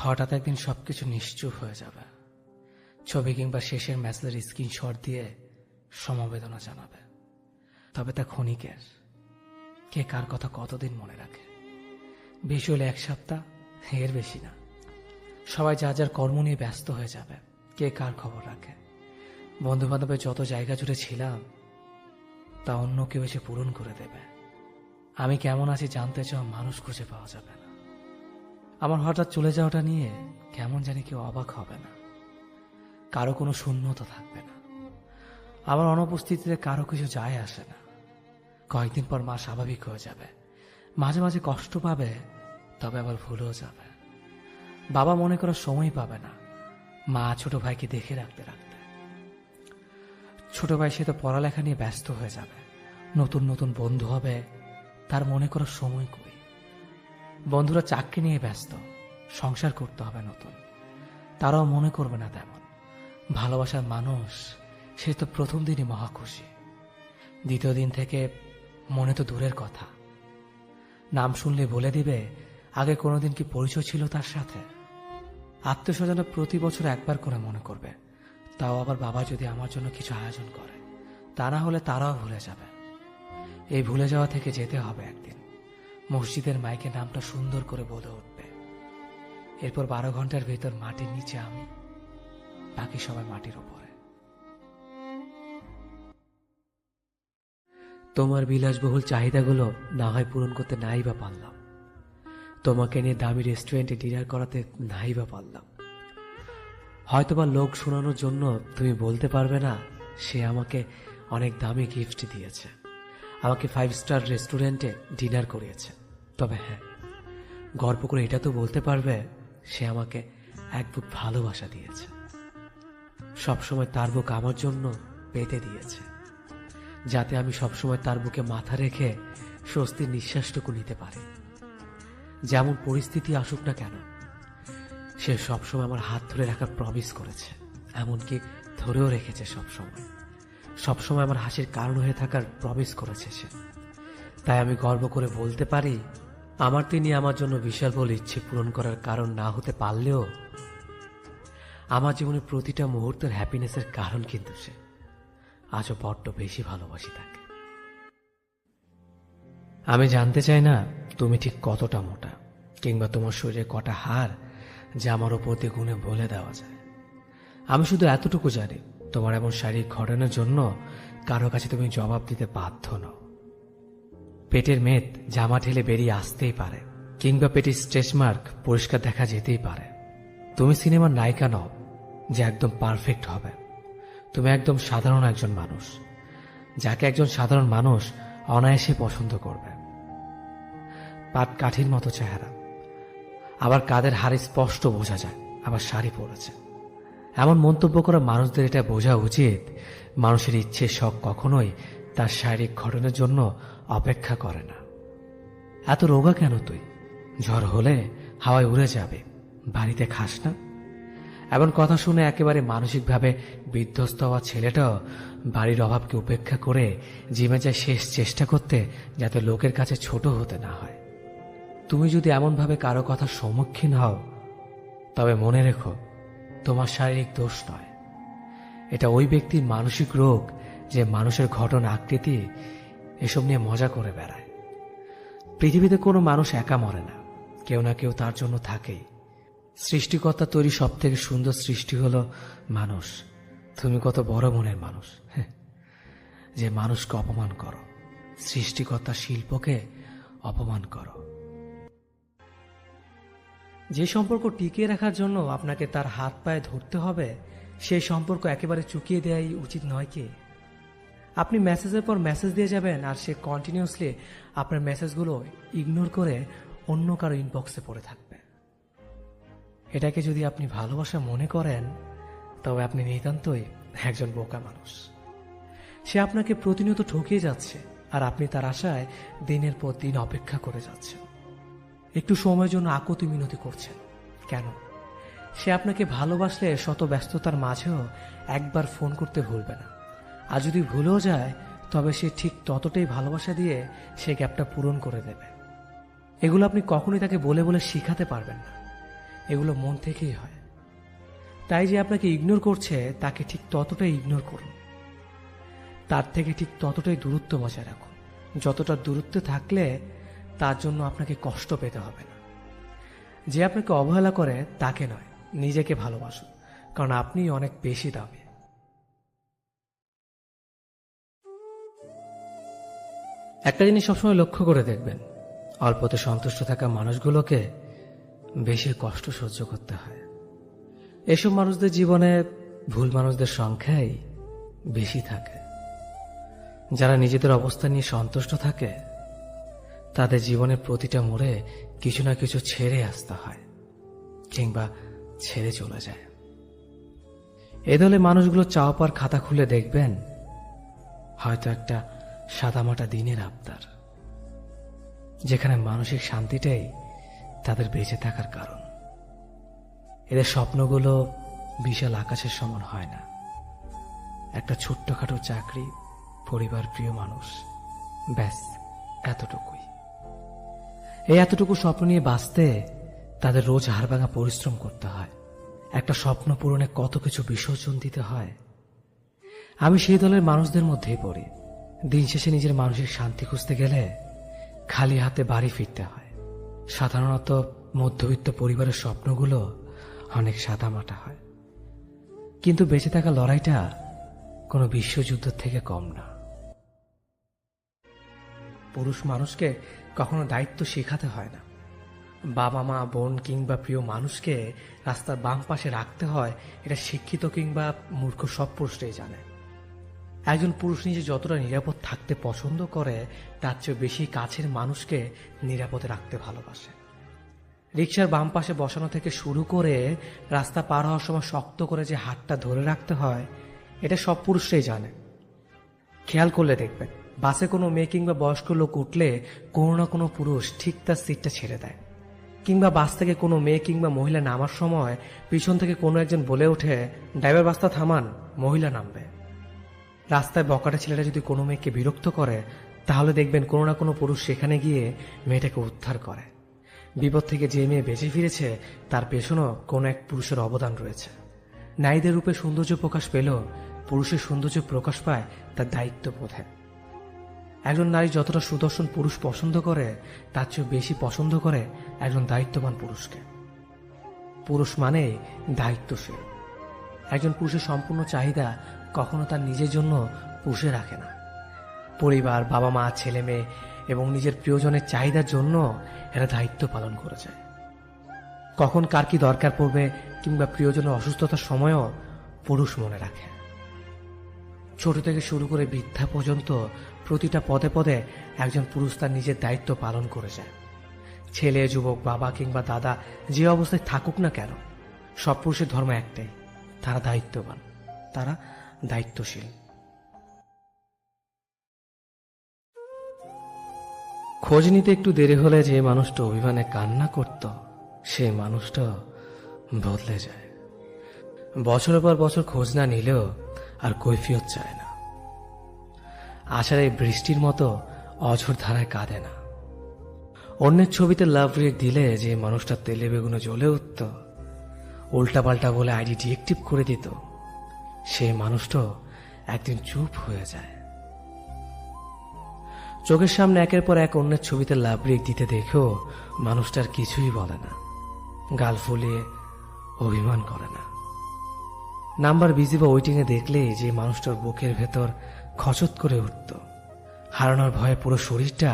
হঠাৎ একদিন সবকিছু নিশ্চুপ হয়ে যাবে। ছবি কিংবা শেষের মেসেজের স্ক্রিনশট দিয়ে সমবেদনা জানাবে। তবে তা ক্ষণিকের। কে কার কথা কতদিন মনে রাখে? বেশি হলে 1 সপ্তাহ, এর বেশি না। সবাই যার যার কর্ম নিয়ে ব্যস্ত হয়ে যাবে। কে কার খবর রাখে? বন্ধু বান্ধবের যত জায়গা জুড়ে ছিলাম তা অন্য কেউ এসে পূরণ করে দেবে। আমি কেমন আছি জানতে চাও মানুষ খুঁজে পাওয়া যাবে না। আমার হঠাৎ চলে যাওয়াটা নিয়ে কেমন জানি কেউ অবাক হবে না। কারো কোনো শূন্যতা থাকবে না। আমার অনুপস্থিতিতে কারো কিছু যায় আসে না। কয়েকদিন পর মা স্বাভাবিক হয়ে যাবে। মাঝে মাঝে কষ্ট পাবে, তবে আবার ভুলেও যাবে। বাবা মনে করার সময় পাবে না মা ছোট ভাইকে দেখে রাখতে রাখতে। ছোট ভাই সে তো পড়ালেখা নিয়ে ব্যস্ত হয়ে যাবে। নতুন নতুন বন্ধু হবে, তার মনে করার সময় কই। বন্ধুরা চাকরি নিয়ে ব্যস্ত, সংসার করতে হবে নতুন, তারাও মনে করবে না তেমন। ভালোবাসার মানুষ সে তো প্রথম দিনই মহা খুশি, দ্বিতীয় দিন থেকে মনে তো দূরের কথা। নাম শুনলে বলে দিবে আগে কোনোদিন কি পরিচয় ছিল তার সাথে। আত্মীয়স্বজনরা প্রতি বছর একবার করে মনে করবে, তাও আবার বাবা যদি আমার জন্য কিছু আয়োজন করে। তা না হলে তারাও ভুলে যাবে। এই ভুলে যাওয়া থেকে যেতে হবে একদিন। মসজিদের মাইকে নামটা সুন্দর করে বলে উঠবে। এরপর 12 ঘন্টার ভেতর মাটির নিচে আমি, বাকি সবাই মাটির উপরে। তোমার বিলাসবহুল চাহিদাগুলো না হয় পূরণ করতে নাই বা পারলাম, তোমাকে নিয়ে দামি রেস্টুরেন্টে ডিনার করাতে নাই বা পারলাম। হয়তোবা লোক শোনানোর জন্য তুমি বলতে পারবে না সে আমাকে অনেক দামি গিফট দিয়েছে, আমাকে 5 স্টার রেস্টুরেন্টে ডিনার করিয়েছে। তবে হ্যাঁ, গর্ব করে এটা তো বলতে পারবে সে আমাকে এক বুক ভালোবাসা দিয়েছে। সবসময় তার বুক আমার জন্য পেতে দিয়েছে, যাতে আমি সবসময় তার বুকে মাথা রেখে স্বস্তির নিঃশ্বাসটুকু নিতে পারি। যেমন পরিস্থিতি আসুক না কেন, সে সবসময় আমার হাত ধরে রাখার প্রমিস করেছে, এমনকি ধরেও রেখেছে। সবসময় আমার হাসির কারণ হয়ে থাকার প্রমিস করেছে সে। তাই আমি গর্ব করে বলতে পারি, আমার তিনি আমার জন্য বিশাল বলে ইচ্ছে পূরণ করার কারণ না হতে পারলেও আমার জীবনের প্রতিটা মুহূর্তের হ্যাপিনেসের কারণ কিন্তু সে। আজও বড্ড বেশি ভালোবাসি তাকে। আমি জানতে চাই না তুমি ঠিক কতটা মোটা, কিংবা তোমার শরীরে কটা হাড় যা আমার ওপর দিয়ে গুণে বলে দেওয়া যায়। আমি শুধু এতটুকু জানি, তোমার এমন শারীরিক ঘটনার জন্য কারো কাছে তুমি জবাব দিতে বাধ্য নও। পেটের মেদ জামা ঠেলে বেরিয়ে আসতেই পারে, কিংবা পেটের স্ট্রেচ মার্ক পরিষ্কার দেখা যেতেই পারে। তুমি সিনেমার নায়িকা নও যে একদম পারফেক্ট হবে। তুমি একদম সাধারণ একজন মানুষ, যাকে একজন সাধারণ মানুষ অনায়াসে পছন্দ করবে। পাট কাঠির মতো চেহারা, আবার কাদের হাড়ে স্পষ্ট বোঝা যায়, আবার শাড়ি পরেছে। এমন মন্তব্য করা মানুষদের এটা বোঝা উচিত, মানুষের ইচ্ছে শখ কখনোই তার শারীরিক ঘটনার জন্য অপেক্ষা করে না। এত রোগা কেন তুই? ঝড় হলে হাওয়ায় উড়ে যাবে, বাড়িতে খাস না? এমন কথা শুনে একেবারে মানসিকভাবে বিধ্বস্ত হওয়া ছেলেটাও বাড়ির অভাবকে উপেক্ষা করে জিমে যায় শেষ চেষ্টা করতে, যাতে লোকের কাছে ছোট হতে না হয়। তুমি যদি এমনভাবে কারো কথার সম্মুখীন হও, তবে মনে রেখো তোমার শারীরিক দোষ নয়, এটা ওই ব্যক্তির মানসিক রোগ যে মানুষের গঠন আকৃতি এসব নিয়ে মজা করে বেড়ায়। পৃথিবীতে কোনো মানুষ একা মরে না, কেউ না কেউ তার জন্য থাকেই। সৃষ্টিকর্তা তৈরি সব থেকে সুন্দর সৃষ্টি হলো মানুষ। তুমি কত বড় মনের মানুষ যে মানুষকে অপমান করো, সৃষ্টিকর্তার শিল্পকে অপমান করো। যে সম্পর্ক টিকিয়ে রাখার জন্য আপনাকে তার হাত পায়ে ধরতে হবে, সেই সম্পর্ক একেবারে চুকিয়ে দেওয়াই উচিত নয় কি? আপনি মেসেজের পর মেসেজ দিয়ে যাবেন, আর সে কন্টিনিউয়াসলি আপনার মেসেজগুলো ইগনোর করে অন্য কারো ইনবক্সে পড়ে থাকবে। এটাকে যদি আপনি ভালোবাসা মনে করেন, তবে আপনি নিতান্তই একজন বোকা মানুষ। সে আপনাকে প্রতিনিয়ত ঠকিয়ে যাচ্ছে, আর আপনি তার আশায় দিনের পর দিন অপেক্ষা করে যাচ্ছেন। একটু সময়ের জন্য আকুতি মিনতি করছেন কেন? সে আপনাকে ভালোবাসলে শত ব্যস্ততার মাঝেও একবার ফোন করতে ভুলবে না। আর যদি ভুলেও যায়, তবে সে ঠিক ততটাই ভালোবাসা দিয়ে সে গ্যাপটা পূরণ করে দেবে। এগুলো আপনি কখনোই তাকে বলে বলে শিখাতে পারবেন না। এগুলো মন থেকেই হয়। তাই যে আপনাকে ইগনোর করছে তাকে ঠিক ততটাই ইগনোর করুন, তার থেকে ঠিক ততটাই দূরত্ব বজায় রাখুন, যতটা দূরত্বে থাকলে তার জন্য আপনাকে কষ্ট পেতে হবে না। যে আপনাকে অবহেলা করে তাকে নয়, নিজেকে ভালোবাসুন, কারণ আপনি অনেক বেশি দামি। একটা জিনিস সবসময় লক্ষ্য করে দেখবেন, অল্পতে সন্তুষ্ট থাকা মানুষগুলোকে বেশি কষ্ট সহ্য করতে হয়। এসব মানুষদের জীবনে ভুল মানুষদের সংখ্যাই বেশি থাকে। যারা নিজেদের অবস্থা নিয়ে সন্তুষ্ট থাকে তাদের জীবনের প্রতিটা মোড়ে কিছু না কিছু ছেড়ে আসতে হয় কিংবা ছেড়ে চলে যায়। এ দলে মানুষগুলো চাওয়া পাওয়ার খাতা খুলে দেখবেন হয়তো একটা সাদামাটা দিনের আবদার, যেখানে মানসিক শান্তিটাই তাদের বেঁচে থাকার কারণ। এদের স্বপ্নগুলো বিশাল আকাশের সমান হয় না। একটা ছোট্টখাটো চাকরি, পরিবার, প্রিয় মানুষ, ব্যাস এতটুকুই। এই এতটুকু স্বপ্ন নিয়ে বাঁচতে তাদের রোজ হাড়ভাঙা পরিশ্রম করতে হয়। একটা স্বপ্ন পূরণে কত কিছু বিসর্জন দিতে হয়। আমি সেই দলের মানুষদের মধ্যেই পড়ি। দিন শেষে নিজের মানসিক শান্তি খুঁজতে গেলে খালি হাতে বাড়ি ফিরতে হয়। সাধারণত মধ্যবিত্ত পরিবারের স্বপ্নগুলো অনেক সাদামাটা হয়, কিন্তু বেঁচে থাকা লড়াইটা কোনো বিশ্বযুদ্ধ থেকে কম না। পুরুষ মানুষকে কখনো দায়িত্ব শেখাতে হয় না। বাবা মা, বোন কিংবা প্রিয় মানুষকে রাস্তার বাম পাশে রাখতে হয়, এটা শিক্ষিত কিংবা মূর্খ সব পুরুষরাই জানে। একজন পুরুষ নিজে যতটা নিরাপদ থাকতে পছন্দ করে তার চেয়ে বেশি কাছের মানুষকে নিরাপদে রাখতে ভালোবাসে। রিকশার বাম পাশে বসানো থেকে শুরু করে রাস্তা পার হওয়ার সময় শক্ত করে যে হাতটা ধরে রাখতে হয়, এটা সব পুরুষরাই জানে। খেয়াল করলে দেখবেন, বাসে কোনো মেয়ে কিংবা বয়স্ক লোক উঠলে কোনো না কোনো পুরুষ ঠিক তার সিটটা ছেড়ে দেয়, কিংবা বাস থেকে কোনো মেয়ে কিংবা মহিলা নামার সময় পিছন থেকে কোনো একজন বলে ওঠে, ড্রাইভার বাসটা থামান, মহিলা নামবে। রাস্তায় বকাটা ছেলেটা যদি কোনো মেয়েকে বিরক্ত করে তাহলে দেখবেন কোনো না কোনো পুরুষ সেখানে গিয়ে মেয়েটাকে উদ্ধার করে। বিপদ থেকে যে মেয়ে বেঁচে ফিরেছে তার পেছনেও কোনো এক পুরুষের অবদান রয়েছে। নারীদের রূপে সৌন্দর্য প্রকাশ পেলেও পুরুষের সৌন্দর্য প্রকাশ পায় তার দায়িত্ববোধে। একজন নারী যতটা সুদর্শন পুরুষ পছন্দ করে তার চেয়ে বেশি পছন্দ করে একজন দায়িত্ববান পুরুষকে। পুরুষ মানে দায়িত্বশীল। একজন পুরুষের সম্পূর্ণ চাহিদা কখনো তার নিজের জন্য পুষে রাখে না। পরিবার, বাবা মা, ছেলে মেয়ে এবং নিজের প্রিয়জনের চাহিদার জন্য এরা দায়িত্ব পালন করে যায়। কখন কার কি দরকার পড়বে কিংবা প্রিয়জনের অসুস্থতার সময়ও পুরুষ মনে রাখে। ছোট থেকে শুরু করে বৃদ্ধা পর্যন্ত প্রতিটা পদে পদে একজন পুরুষ তার নিজের দায়িত্ব পালন করে যায়। ছেলে, যুবক, বাবা কিংবা দাদা যে অবস্থায় থাকুক না কেন, সব পুরুষের ধর্ম একটাই, তারা দায়িত্ববান, তারা দায়িত্বশীল। খোঁজ নিতে একটু দেরি হলে যে মানুষটা অভিমানে কান্না করত সেই মানুষটা বদলে যায়। বছরের পর বছর খোঁজ না নিলেও আর কৈফিয়ত চায় না। আশার এই বৃষ্টির মতো অঝোর ধারায় কাঁদে না। অন্যের ছবিতে লাভ রিয়েক্ট দিলে যে মানুষটা তেলে বেগুনে জ্বলে উঠত, উল্টাপাল্টা বলে আইডি ডিএক্টিভ করে দিত, সেই মানুষটা একদিন চুপ হয়ে যায়। চোখের সামনে একের পর এক অন্যের ছবিতে লাভ রিয়েক্ট দিতে দেখেও মানুষটার কিছুই বলে না, গাল ফুলিয়ে অভিমান করে না। নাম্বার বিজি বা ওয়েটিংয়ে দেখলে যে মানুষটার বুকের ভেতর খচত করে উঠত, হারানোর ভয়ে পুরো শরীরটা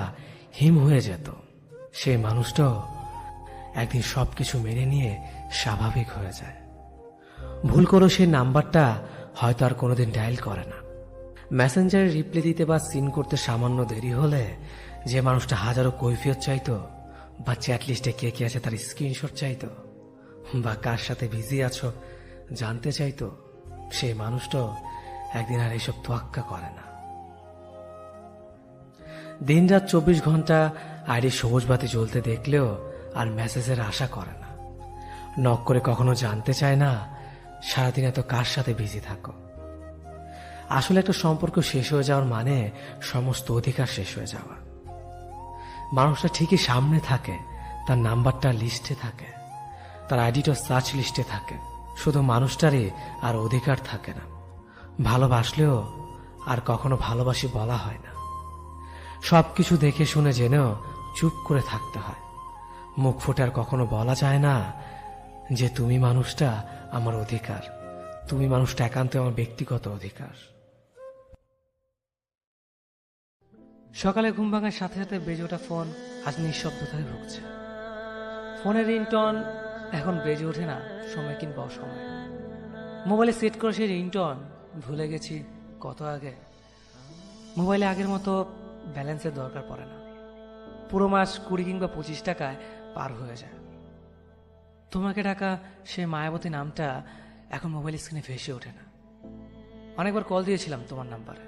হিম হয়ে যেত, সেই মানুষটাও একদিন সবকিছু মেনে নিয়ে স্বাভাবিক হয়ে যায়। ভুল করে সেই নাম্বারটা হয়তো আর কোনোদিন ডায়াল করে না। মেসেঞ্জারে রিপ্লাই দিতে বা সিন করতে সামান্য দেরি হলে যে মানুষটা হাজারো কৈফিয়ত চাইতো, বা চ্যাট লিস্টে কে কে আছে তার স্ক্রিনশট চাইতো, বা কার সাথে বিজি আছো জানতে চাইতো, সেই মানুষটাও একদিন আর এইসব তোয়াক্কা করে না। দিন রাত 24 ঘন্টা আইডি সবুজ বাতি জ্বলতে দেখলেও আর মেসেজের আশা করে না। নক করে কখনো জানতে চায় না সারাদিন এত কার সাথে বিজি থাকো। আসলে একটা সম্পর্ক শেষ হয়ে যাওয়ার মানে সমস্ত অধিকার শেষ হয়ে যাওয়া। মানুষটা ঠিকই সামনে থাকে, তার নাম্বারটা লিস্টে থাকে, তার আইডিটা সার্চ লিস্টে থাকে। শুধু মানুষটারই আর অধিকার থাকে না, ভালোবাসলেও আর কখনো ভালোবাসি বলা হয় না। সবকিছু দেখে শুনে জেনেও চুপ করে থাকতে হয়। মুখ ফুটে আর কখনো বলা যায় না যে তুমি মানুষটা আমার অধিকার, তুমি মানুষটা একান্ত আমার ব্যক্তিগত অধিকার। সকালে ঘুম ভাঙার সাথে সাথে বেজে ওঠা ফোন আজ নিঃশব্দতায় ভুগছে। ফোনের রিংটন এখন বেজে ওঠে না সময় কিংবা অসময়। মোবাইলে সেট করে সেই রিংটন ভুলে গেছি কত আগে। মোবাইলে আগের মতো ব্যালেন্সের দরকার পড়ে না। পুরো মাস 20 কিংবা 25 টাকায় পার হয়ে যায়। তোমাকে ডাকা সেই মায়াবতী নামটা এখন মোবাইল স্ক্রিনে ভেসে ওঠে না। অনেকবার কল দিয়েছিলাম তোমার নাম্বারে,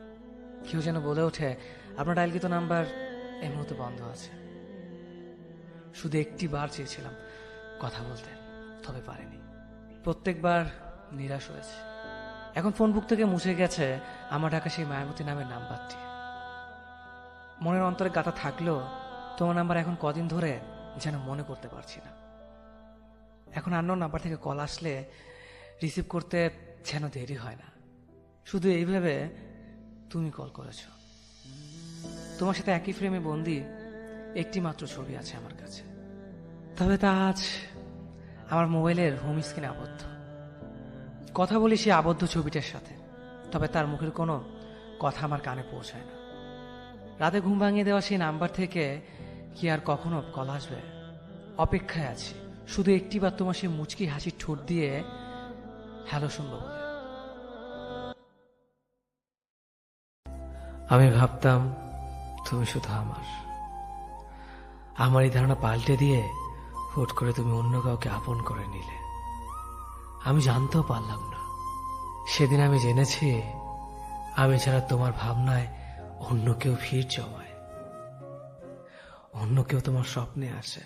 কেউ যেন বলে ওঠে আপনার ডায়ালকৃত নাম্বার এই মুহূর্তে বন্ধ আছে। শুধু একটি বার চেয়েছিলাম কথা বলতে, তবে পারিনি। প্রত্যেকবার নিরাশ হয়েছে। এখন ফোন বুক থেকে মুছে গেছে আমার ডাকা সেই মায়াবতী নামের নাম্বারটি। মনের অন্তরে গাঁথা থাকলেও তোমার নাম্বার এখন কদিন ধরে যেন মনে করতে পারছি না। এখন আননোন নাম্বার থেকে কল আসলে রিসিভ করতে যেন দেরি হয় না। শুধু এইভাবে তুমি কল করেছো। তোমার সাথে একই ফ্রেমে বন্দি একটি মাত্র ছবি আছে আমার কাছে, তবে তা আজ আমার মোবাইলের হোম স্ক্রিনে আবদ্ধ। কথা বলি সেই আবদ্ধ ছবিটার সাথে, তবে তার মুখের কোনো কথা আমার কানে পৌঁছায় না। রাতে ঘুম ভাঙিয়ে দেওয়া সেই নাম্বার থেকে কি আর কখনো কল আসবে? অপেক্ষায় আছি শুধু একটি বার তোমার সেই মুচকি হাসির ঠোঁট দিয়ে হ্যালো শুনবো বলে। আমি ভাবতাম তুমি শুধু আমার এই ধারণা পাল্টে দিয়ে হুট করে তুমি অন্য কাউকে আপন করে নিলে। আমি জানতেও পারলাম না। সেদিন আমি জেনেছি আমি ছাড়া তোমার ভাবনায় অন্য কেউ ভিড় জমায়, অন্য কেউ তোমার স্বপ্নে আসে।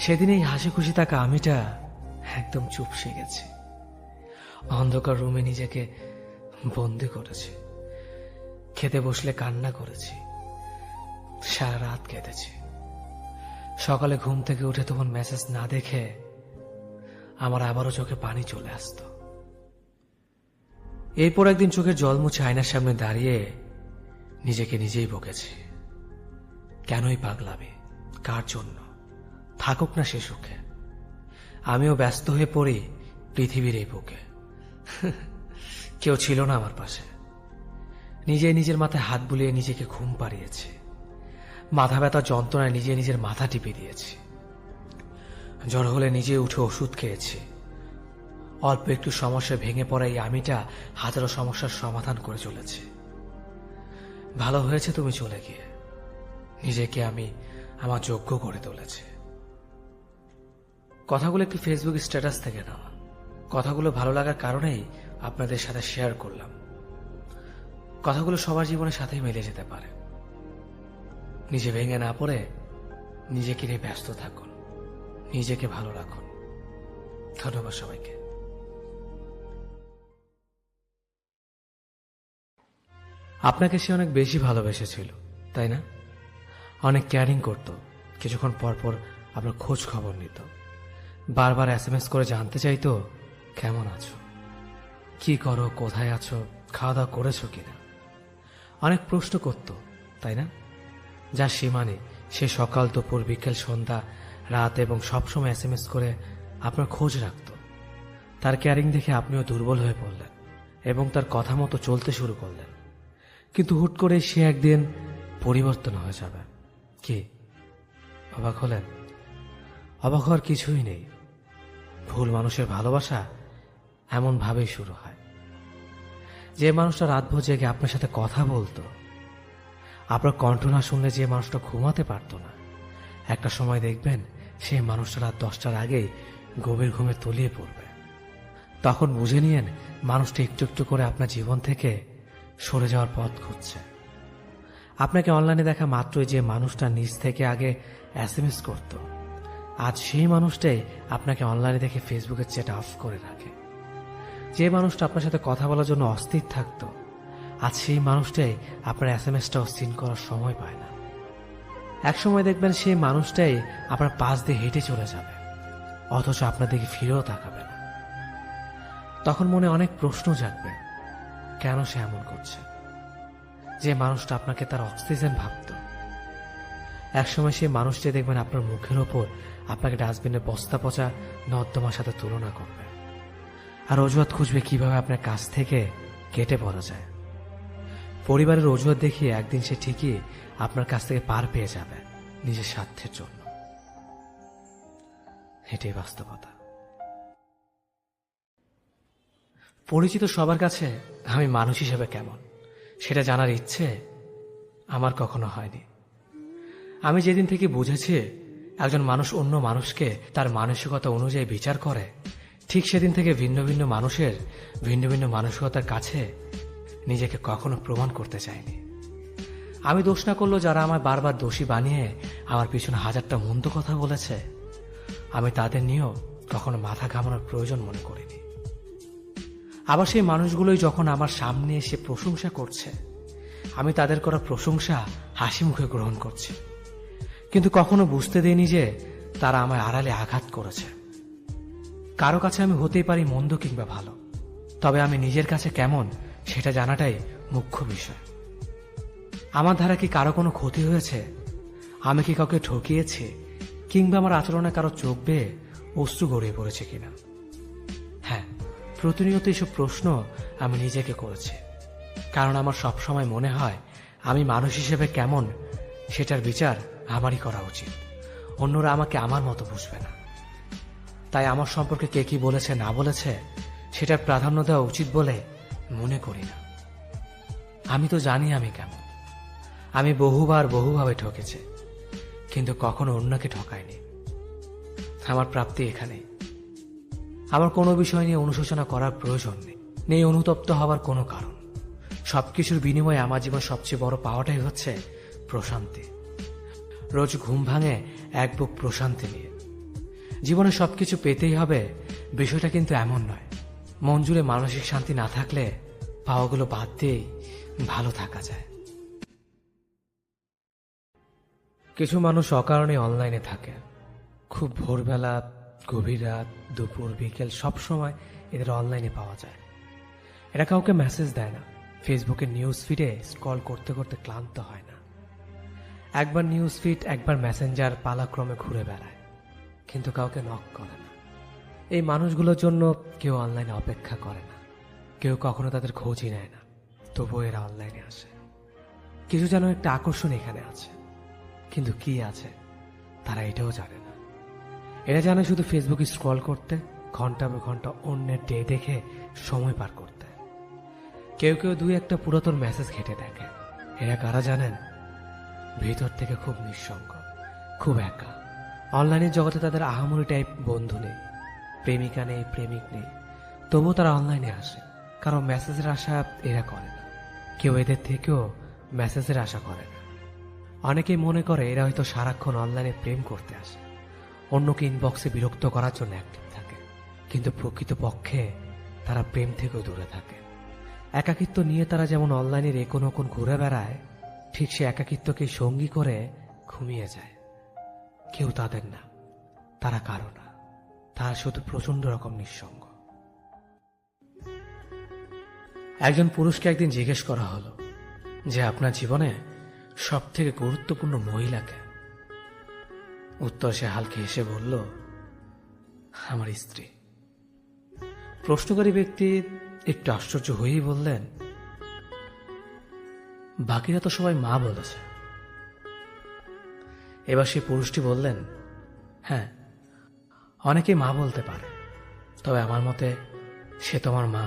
সেদিন এই হাসি খুশি থাকা আমিটা একদম চুপসে গেছি। অন্ধকার রুমে নিজেকে বন্দি করেছি। খেতে বসলে কান্না করেছি, সারা রাত কেঁদেছি। সকালে ঘুম থেকে উঠে তোমার মেসেজ না দেখে আমার আবারও চোখে পানি চলে আসতো। এরপর একদিন চোখের জল মুছে আয়নার সামনে দাঁড়িয়ে নিজেকে নিজেই বকেছি, কেনই পাগলামি, কার জন্য? থাকুক না সে সুখে। আমিও ব্যস্ত হয়ে পড়ি পৃথিবীর এই বুকে। কেউ ছিল না আমার পাশে। নিজের মাথায় হাত বুলিয়ে নিজেকে ঘুম পাড়িয়েছি। মাথা ব্যথা যন্ত্রণায় নিজের মাথা টিপে দিয়েছি। জ্বর হলে নিজে উঠে ওষুধ খেয়েছি। অল্প একটু সমস্যা ভেঙে পড়া এই আমিটা হাজারো সমস্যার সমাধান করে চলেছি। ভালো হয়েছে তুমি চলে গিয়ে। নিজেকে আমি আমার যোগ্য করে তুলেছি। কথাগুলো একটি ফেসবুক স্ট্যাটাস থেকে নেওয়া। কথাগুলো ভালো লাগার কারণেই আপনাদের সাথে শেয়ার করলাম। কথাগুলো সবার জীবনের সাথেই মিলে যেতে পারে। নিজে ভেঙে না পড়ে নিজেকে নিয়ে ব্যস্ত থাকুন, নিজেকে ভালো রাখুন। ধন্যবাদ সবাইকে। আপনাকে সে অনেক বেশি ভালোবেসেছিল, তাই না? অনেক কেয়ারিং করত, কিছুক্ষণ পর পর আপনার খোঁজ খবর নিত, বারবার SMS করে জানতে চাইতো কেমন আছো, কি করো, কোথায় আছো, খাওয়া দাওয়া করেছো কিনা। অনেক প্রশ্ন করত, তাই না? যার সীমা নেই। সে সকাল, দুপুর, বিকেল, সন্ধ্যা, রাত এবং সবসময় SMS করে আপনার খোঁজ রাখত। তার কেয়ারিং দেখে আপনিও দুর্বল হয়ে পড়লেন এবং তার কথা মতো চলতে শুরু করলেন। কিন্তু হুট করে সে একদিন পরিবর্তন হয়ে যাবে। কি অবাক হলেন? অবাক হওয়ার কিছুই নেই। ভুল মানুষের ভালোবাসা এমন ভাবেই শুরু হয়। যে মানুষটা রাতভর জেগে আপনার সাথে কথা বলতো, আপনার কণ্ঠ না শুনলে যে মানুষটা ঘুমাতে পারতো না, একটা সময় দেখবেন সেই মানুষটা রাত 10টার আগেই গভীর ঘুমে তলিয়ে পড়বে। তখন বুঝে নিয়েন মানুষটা একটু একটু করে আপনার জীবন থেকে সরে যাওয়ার পথ খুঁজছে। আপনাকে অনলাইনে দেখা মাত্রই যে মানুষটা নিজ থেকে আগে SMS করত, আজ সেই মানুষটাই আপনাকে অনলাইনে দেখে ফেসবুকের চ্যাট অফ করে রাখে। যে মানুষটা আপনার সাথে কথা বলার জন্য অস্থির থাকতো, আজ সেই মানুষটাই আপনার SMSটাও সিন করার সময় পায় না। এক সময় দেখবেন সেই মানুষটাই আপনার পাশ দিয়ে হেঁটে চলে যাবে, অথচ আপনার দিকে ফিরেও তাকাবে না। তখন মনে অনেক প্রশ্ন জাগবে, কেন সে এমন করছে? যে মানুষটা আপনাকে তার অক্সিজেন ভাবত, একসময় সেই মানুষটি দেখবেন আপনার মুখের ওপর আপনাকে ডাস্টবিনের বস্তা পচা নর্দমার সাথে তুলনা করবে, আর অজুহাত খুঁজবে কিভাবে আপনার কাছ থেকে কেটে পড়া যায়। পরিবারের অজুহাত দেখিয়ে একদিন সে ঠিকই আপনার কাছ থেকে পার পেয়ে যাবে নিজের স্বার্থের জন্য। এটাই বাস্তবতা। পরিচিত সবার কাছে আমি মানুষ হিসেবে কেমন সেটা জানার ইচ্ছে আমার কখনো হয়নি। আমি যেদিন থেকে বুঝেছি একজন মানুষ অন্য মানুষকে তার মানসিকতা অনুযায়ী বিচার করে, ঠিক সেদিন থেকে ভিন্ন ভিন্ন মানুষের ভিন্ন ভিন্ন মানসিকতার কাছে নিজেকে কখনো প্রমাণ করতে চাইনি। আমি দোষ না করলেও যারা আমায় বারবার দোষী বানিয়ে আমার পিছনে হাজারটা মন্দ কথা বলেছে, আমি তাদের নিয়েও কখনো মাথা ঘামানোর প্রয়োজন মনে করিনি। আবার সেই মানুষগুলোই যখন আমার সামনে এসে প্রশংসা করছে, আমি তাদের করা প্রশংসা হাসি মুখে গ্রহণ করছি, কিন্তু কখনো বুঝতে দেইনি যে তারা আমায় আড়ালে আঘাত করেছে। কারো কাছে আমি হতেই পারি মন্দ কিংবা ভালো, তবে আমি নিজের কাছে কেমন সেটা জানাটাই মুখ্য বিষয়। আমার দ্বারা কি কারো কোনো ক্ষতি হয়েছে? আমি কি কাউকে ঠকিয়েছি? কিংবা আমার আচরণে কারো চোখ বেয়ে অশ্রু গড়িয়ে পড়েছে কিনা? হ্যাঁ, প্রতিনিয়ত এইসব প্রশ্ন আমি নিজেকে করেছি, কারণ আমার সবসময় মনে হয় আমি মানুষ হিসেবে কেমন সেটার বিচার আমারই করা উচিত। অন্যরা আমাকে আমার মতো বুঝবে না। তাই আমার সম্পর্কে কে কি বলেছে না বলেছে সেটার প্রাধান্য দেওয়া উচিত বলে মনে করি না। আমি তো জানি আমি কেমন। আমি বহুভাবে ঠকেছি, কিন্তু কখনো অন্যকে ঠকাইনি। আমার প্রাপ্তি এখানেই। আমার কোনো বিষয় নিয়ে অনুশোচনা করার প্রয়োজন নেই অনুতপ্ত হবার কোনো কারণ। সবকিছুর বিনিময়ে আমার জীবন সবচেয়ে বড় পাওয়াটাই হচ্ছে প্রশান্তি। রোজ ঘুম ভাঙে এক বুক প্রশান্তি নিয়ে। জীবনে সবকিছু পেতেই হবে বিষয়টা কিন্তু এমন নয়। মন জুড়ে মানসিক শান্তি না থাকলে পাওয়াগুলো বাদ দিয়েই ভালো থাকা যায়। কিছু মানুষ অকারণে অনলাইনে থাকে। খুব ভোরবেলা, গভীর রাত, দুপুর, বিকেল সব সময় এদের অনলাইনে পাওয়া যায়। এরা কাউকে মেসেজ দেয় না, ফেসবুকের নিউজ ফিডে স্ক্রল করতে করতে ক্লান্ত হয় না। একবার নিউজ ফিড, একবার মেসেঞ্জার পালাক্রমে ঘুরে বেড়ায়, কিন্তু কাউকে নক করে না। এই মানুষগুলোর জন্য কেউ অনলাইনে অপেক্ষা করে না, কেউ কখনো তাদের খোঁজই নেয় না, তবুও এরা অনলাইনে আসে। কিছু যেন একটা আকর্ষণ এখানে আছে, কিন্তু কি আছে তারা এটাও জানে না। এরা জানে শুধু ফেসবুকে স্ক্রল করতে, ঘন্টা পর ঘন্টা অন্যের ডে দেখে সময় পার করতে। কেউ কেউ দুই একটা পুরাতন মেসেজ ঘেটে দেখে। এরা কারা জানেন? ভিতর থেকে খুব নিঃসঙ্গ, খুব একা। অনলাইনের জগতে তাদের আহামরি টাইপ বন্ধু নেই, প্রেমিকা নেই, প্রেমিক নেই, তবুও তারা অনলাইনে আসে। কারণ মেসেজের আশা এরা করে না, কেউ এদের থেকেও মেসেজের আশা করে না। অনেকেই মনে করে এরা হয়তো সারাক্ষণ অনলাইনে প্রেম করতে আসে, অন্যকে ইনবক্সে বিরক্ত করার জন্য অ্যাক্টিভ থাকে, কিন্তু প্রকৃতপক্ষে তারা প্রেম থেকেও দূরে থাকে। একাকিত্ব নিয়ে তারা যেমন অনলাইনের এখন ওখন ঘুরে বেড়ায়, ঠিক সে একাকিত্বকে সঙ্গী করে ঘুমিয়ে যায়। কেউ তাদের না, তারা কারো না, তারা শুধু প্রচন্ড রকম নিঃসঙ্গ। একজন পুরুষকে একদিন জিজ্ঞেস করা হলো যে আপনার জীবনে সব থেকে গুরুত্বপূর্ণ মহিলাকে। উত্তর সে হালকা হেসে বলল, আমার স্ত্রী। প্রশ্নকারী ব্যক্তি একটু আশ্চর্য হয়েই বললেন, বাকিরা তো সবাই মা বলেছে। এবার সেই পুরুষটি বললেন, হ্যাঁ, অনেকে মা বলতে পারে, তবে আমার মতে সে তোমার মা।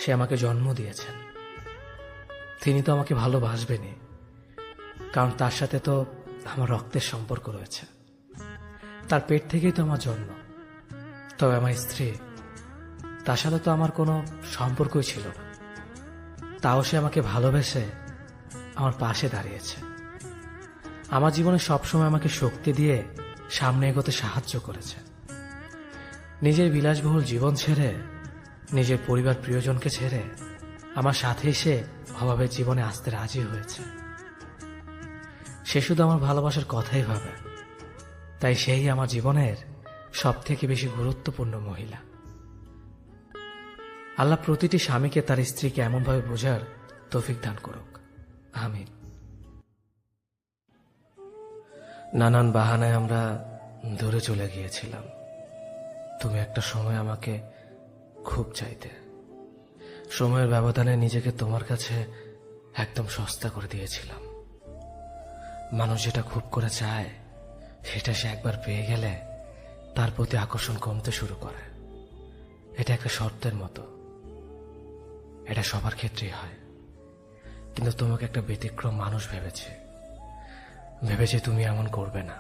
সে আমাকে জন্ম দিয়েছেন, তিনি তো আমাকে ভালোবাসবেনই, কারণ তার সাথে তো আমার রক্তের সম্পর্ক রয়েছে, তার পেট থেকেই তো আমার জন্ম। তবে আমার স্ত্রী, তার সাথে তো আমার কোনো সম্পর্কই ছিল না, তাও সে আমাকে ভালোবেসে আমার পাশে দাঁড়িয়েছে। আমার জীবনে সবসময় আমাকে শক্তি দিয়ে সামনে এগোতে সাহায্য করেছে। নিজের বিলাসবহুল জীবন ছেড়ে, নিজের পরিবার প্রিয়জনকে ছেড়ে আমার সাথে এসে অভাবের জীবনে আসতে রাজি হয়েছে। সে শুধু আমার ভালোবাসার কথাই ভাবে, তাই সেই আমার জীবনের সব থেকে বেশি গুরুত্বপূর্ণ মহিলা। আল্লাহ প্রতিটি স্বামীকে তার স্ত্রীকে এমনভাবে বোঝার তৌফিক দান করুক, আমিন। নানান বাহানায় আমরা দূরে চলে গিয়েছিলাম। তুমি একটা সময় আমাকে খুব চাইতে। সময়ের ব্যবধানে নিজেকে তোমার কাছে একদম সস্তা করে দিয়েছিলাম। মানুষ যেটা খুব করে চায় সেটা সে একবার পেয়ে গেলে তার প্রতি আকর্ষণ কমতে শুরু করে। এটা একটা শর্তের মতো, এটা সবার ক্ষেত্রেই হয়। কিন্তু তোমাকে একটা ব্যতিক্রম মানুষ ভেবেছে তুমি এমন করবে না,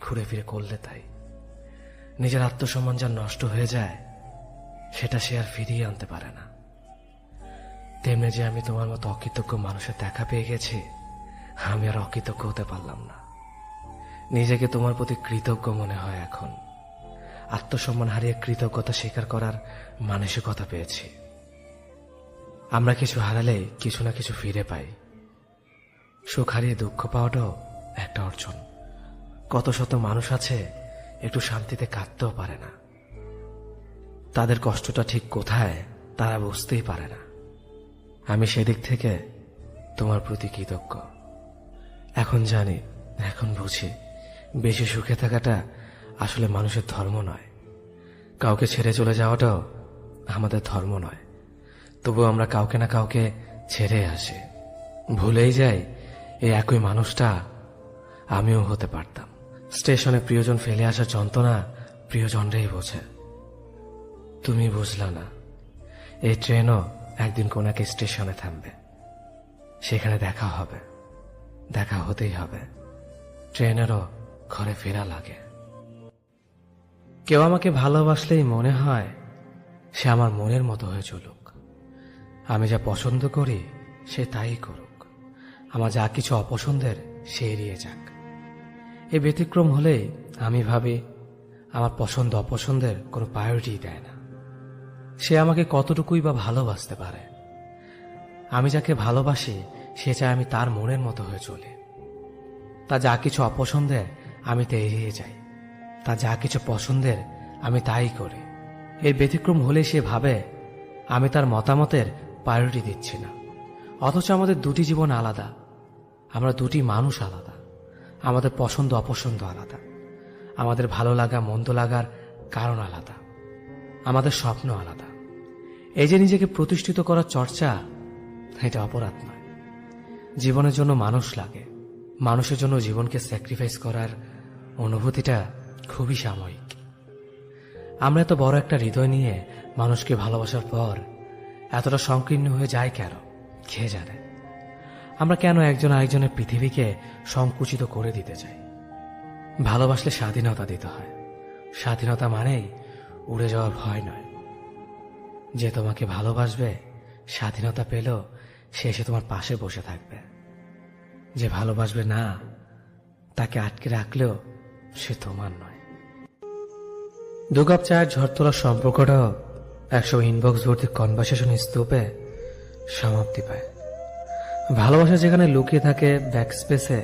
ঘুরে ফিরে করলে তাই। নিজের আত্মসম্মান যা নষ্ট হয়ে যায় সেটা সে আর ফিরিয়ে আনতে পারে না। তেমনি যে আমি তোমার মতো অকৃতজ্ঞ মানুষের দেখা পেয়ে গেছি, আমি আর অকৃতজ্ঞ হতে পারলাম না। নিজেকে তোমার প্রতি কৃতজ্ঞ মনে হয় এখন। আত্মসম্মান হারিয়ে কৃতজ্ঞতা স্বীকার করার মানসিকতা পেয়েছি। আমরা কিছু হারালে কিছু না কিছু ফিরে পাই। সুখ হারিয়ে দুঃখ পাওয়াটাও একটা অর্জন। কত শত মানুষ আছে একটু শান্তিতে কাঁদতেও পারে না। তাদের কষ্টটা ঠিক কোথায় তারা বুঝতেই পারে না। আমি সেদিক থেকে তোমার প্রতি কৃতজ্ঞ। এখন জানি, এখন বুঝি, বেশি সুখে থাকাটা আসলে মানুষের ধর্ম নয়। কাউকে ছেড়ে চলে যাওয়াটাও আমাদের ধর্ম নয়। তবু আমরা কাউকে না কাউকে ছেড়ে আসি, ভুলেই যাই এই একই মানুষটা আমিও হতে পারতাম। স্টেশনে প্রিয়জন ফেলে আসার যন্ত্রণা প্রিয়জনরাই বোঝে। তুমি বুঝলা না, এই ট্রেনও একদিন কোন এক স্টেশনে থামবে। সেখানে দেখা হবে, দেখা হতেই হবে। ট্রেনেরও ঘরে ফেরা লাগে। কেউ আমাকে ভালোবাসলেই মনে হয় সে আমার মনের মতো হয়ে চলুক। আমি যা পছন্দ করি সে তাই করুক। আমার যা কিছু অপছন্দের সে এড়িয়ে যাক। এই ব্যতিক্রম হলেই আমি ভাবি আমার পছন্দ অপছন্দের কোনো প্রায়োরিটি দেয় না। সে আমাকে কতটুকুই বা ভালোবাসতে পারে। আমি যাকে ভালোবাসি সে চায় আমি তার মনের মতো হয়ে চলি। তা যা কিছু অপছন্দের আমি তা এড়িয়ে যাই, তা যা কিছু পছন্দের আমি তাই করি। এর ব্যতিক্রম হলে সে ভাবে আমি তার মতামতের প্রায়োরিটি দিচ্ছি না। অথচ আমাদের দুটি জীবন আলাদা, আমরা দুটি মানুষ আলাদা, আমাদের পছন্দ অপছন্দ আলাদা, আমাদের ভালো লাগা মন্দ লাগার কারণ আলাদা, আমাদের স্বপ্ন আলাদা। এই যে নিজেকে প্রতিষ্ঠিত করার চর্চা, এটা অপরাধ নয়। জীবনের জন্য মানুষ লাগে, মানুষের জন্য জীবনকে স্যাক্রিফাইস করার অনুভূতিটা খুবই সাময়িক। আমরা এত বড় একটা হৃদয় নিয়ে মানুষকে ভালোবাসার পর এতটা সংকীর্ণ হয়ে যায় কেন, কে জানে? আমরা কেন একজন আরেকজনের পৃথিবীকে সংকুচিত করে দিতে চাই? ভালোবাসলে স্বাধীনতা দিতে হয়। স্বাধীনতা মানেই উড়ে যাওয়ার ভয় নয়। যে তোমাকে ভালোবাসবে স্বাধীনতা পেলেও সে এসে তোমার পাশে বসে থাকবে। যে ভালোবাসবে না, তাকে আটকে রাখলেও সে তোমার নয়। 2 কাপ চায়ের ঝড় তোলার সম্পর্কটাও 100 ইনবক্স ভর্তি কনভারসেশন স্তূপে সমাপ্তি পায়। ভালোবাসা যেখানে লুকিয়ে থাকে ব্যাক স্পেসে,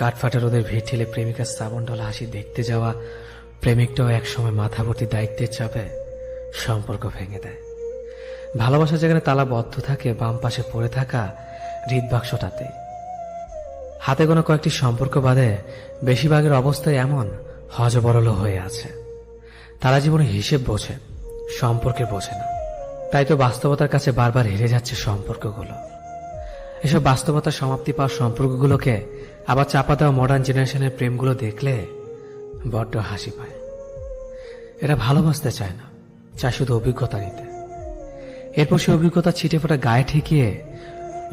কাঠফাটা রোদের ভিড় ঠেলে প্রেমিকার শ্রাবণ ঢলা হাসি দেখতে যাওয়া প্রেমিকটাও একসময় মাথা ভর্তি দায়িত্বের চাপে সম্পর্ক ভেঙে দেয়। ভালোবাসা যেখানে তালাবদ্ধ থাকে বাম পাশে পড়ে থাকা হৃদবাক্সটাতে। হাতে গোনা কয়েকটি সম্পর্ক বাদে বেশিরভাগের অবস্থায় এমন হজবরল হয়ে আছে। তারা জীবনে হিসেব বোঝে, সম্পর্কে বোঝে না। তাই তো বাস্তবতার কাছে বারবার হেরে যাচ্ছে সম্পর্কগুলো। এসব বাস্তবতার সমাপ্তি পাওয়া সম্পর্কগুলোকে আবার চাপা দেওয়া মডার্ন জেনারেশনের প্রেমগুলো দেখলে বড্ড হাসি পায়। এরা ভালোবাসতে চায় না, চায় শুধু অভিজ্ঞতা নিতে। এরপর সে অভিজ্ঞতা ছিটে ফোটা গায়ে ঠেকিয়ে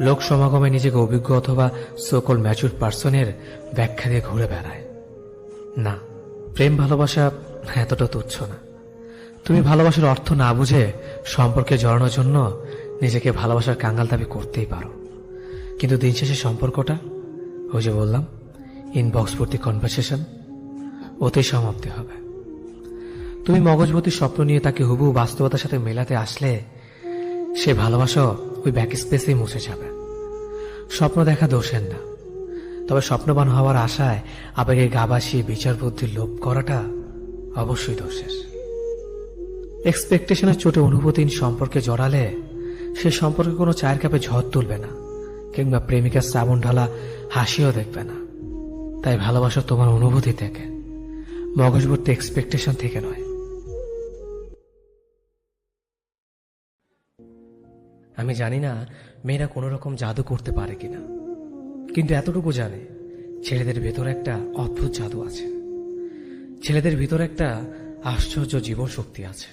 লোক সমাগমে নিজেকে অভিজ্ঞ অথবা সোকল ম্যাচুর পার্সনের ব্যাখ্যা দিয়ে ঘুরে বেড়ায়। না, প্রেম ভালোবাসা এতটা তুচ্ছ না। তুমি ভালোবাসার অর্থ না বুঝে সম্পর্কে জড়ানোর জন্য নিজেকে ভালোবাসার কাঙ্গাল দাবি করতেই পারো, কিন্তু দিন শেষে সম্পর্কটা, ওই যে বললাম ইনবক্স ভর্তি কনভারসেশন, ওতেই সমাপ্তি হবে। তুমি মগজভর্তি স্বপ্ন নিয়ে তাকে হুবহু বাস্তবতার সাথে মেলাতে আসলে সে ভালোবাসা ওই ব্যাক স্পেসেই মুছে যাবে। স্বপ্ন দেখা দোষের না, তবে স্বপ্নবান হওয়ার আশায় আবেগে গা ভাসিয়ে বিচার বুদ্ধির লোভ করাটা অবশ্যই দোষের। এক্সপেকটেশনের চোটে অনুভূতিহীন সম্পর্কে জড়ালে সে সম্পর্কে কোনো চায়ের কাপে ঝড় তুলবে না, কিংবা প্রেমিকার শ্রাবণ ঢালা হাসিও দেখবে না। তাই ভালোবাসা তোমার অনুভূতি থেকে, মগজবর্তী এক্সপেকটেশন থেকে নয়। আমি জানি না মেয়েরা কোনো রকম জাদু করতে পারে কিনা, কিন্তু এতটুকু জানে ছেলেদের ভেতর একটা অদ্ভুত জাদু আছে। ছেলেদের ভিতর একটা আশ্চর্য জীবন শক্তি আছে।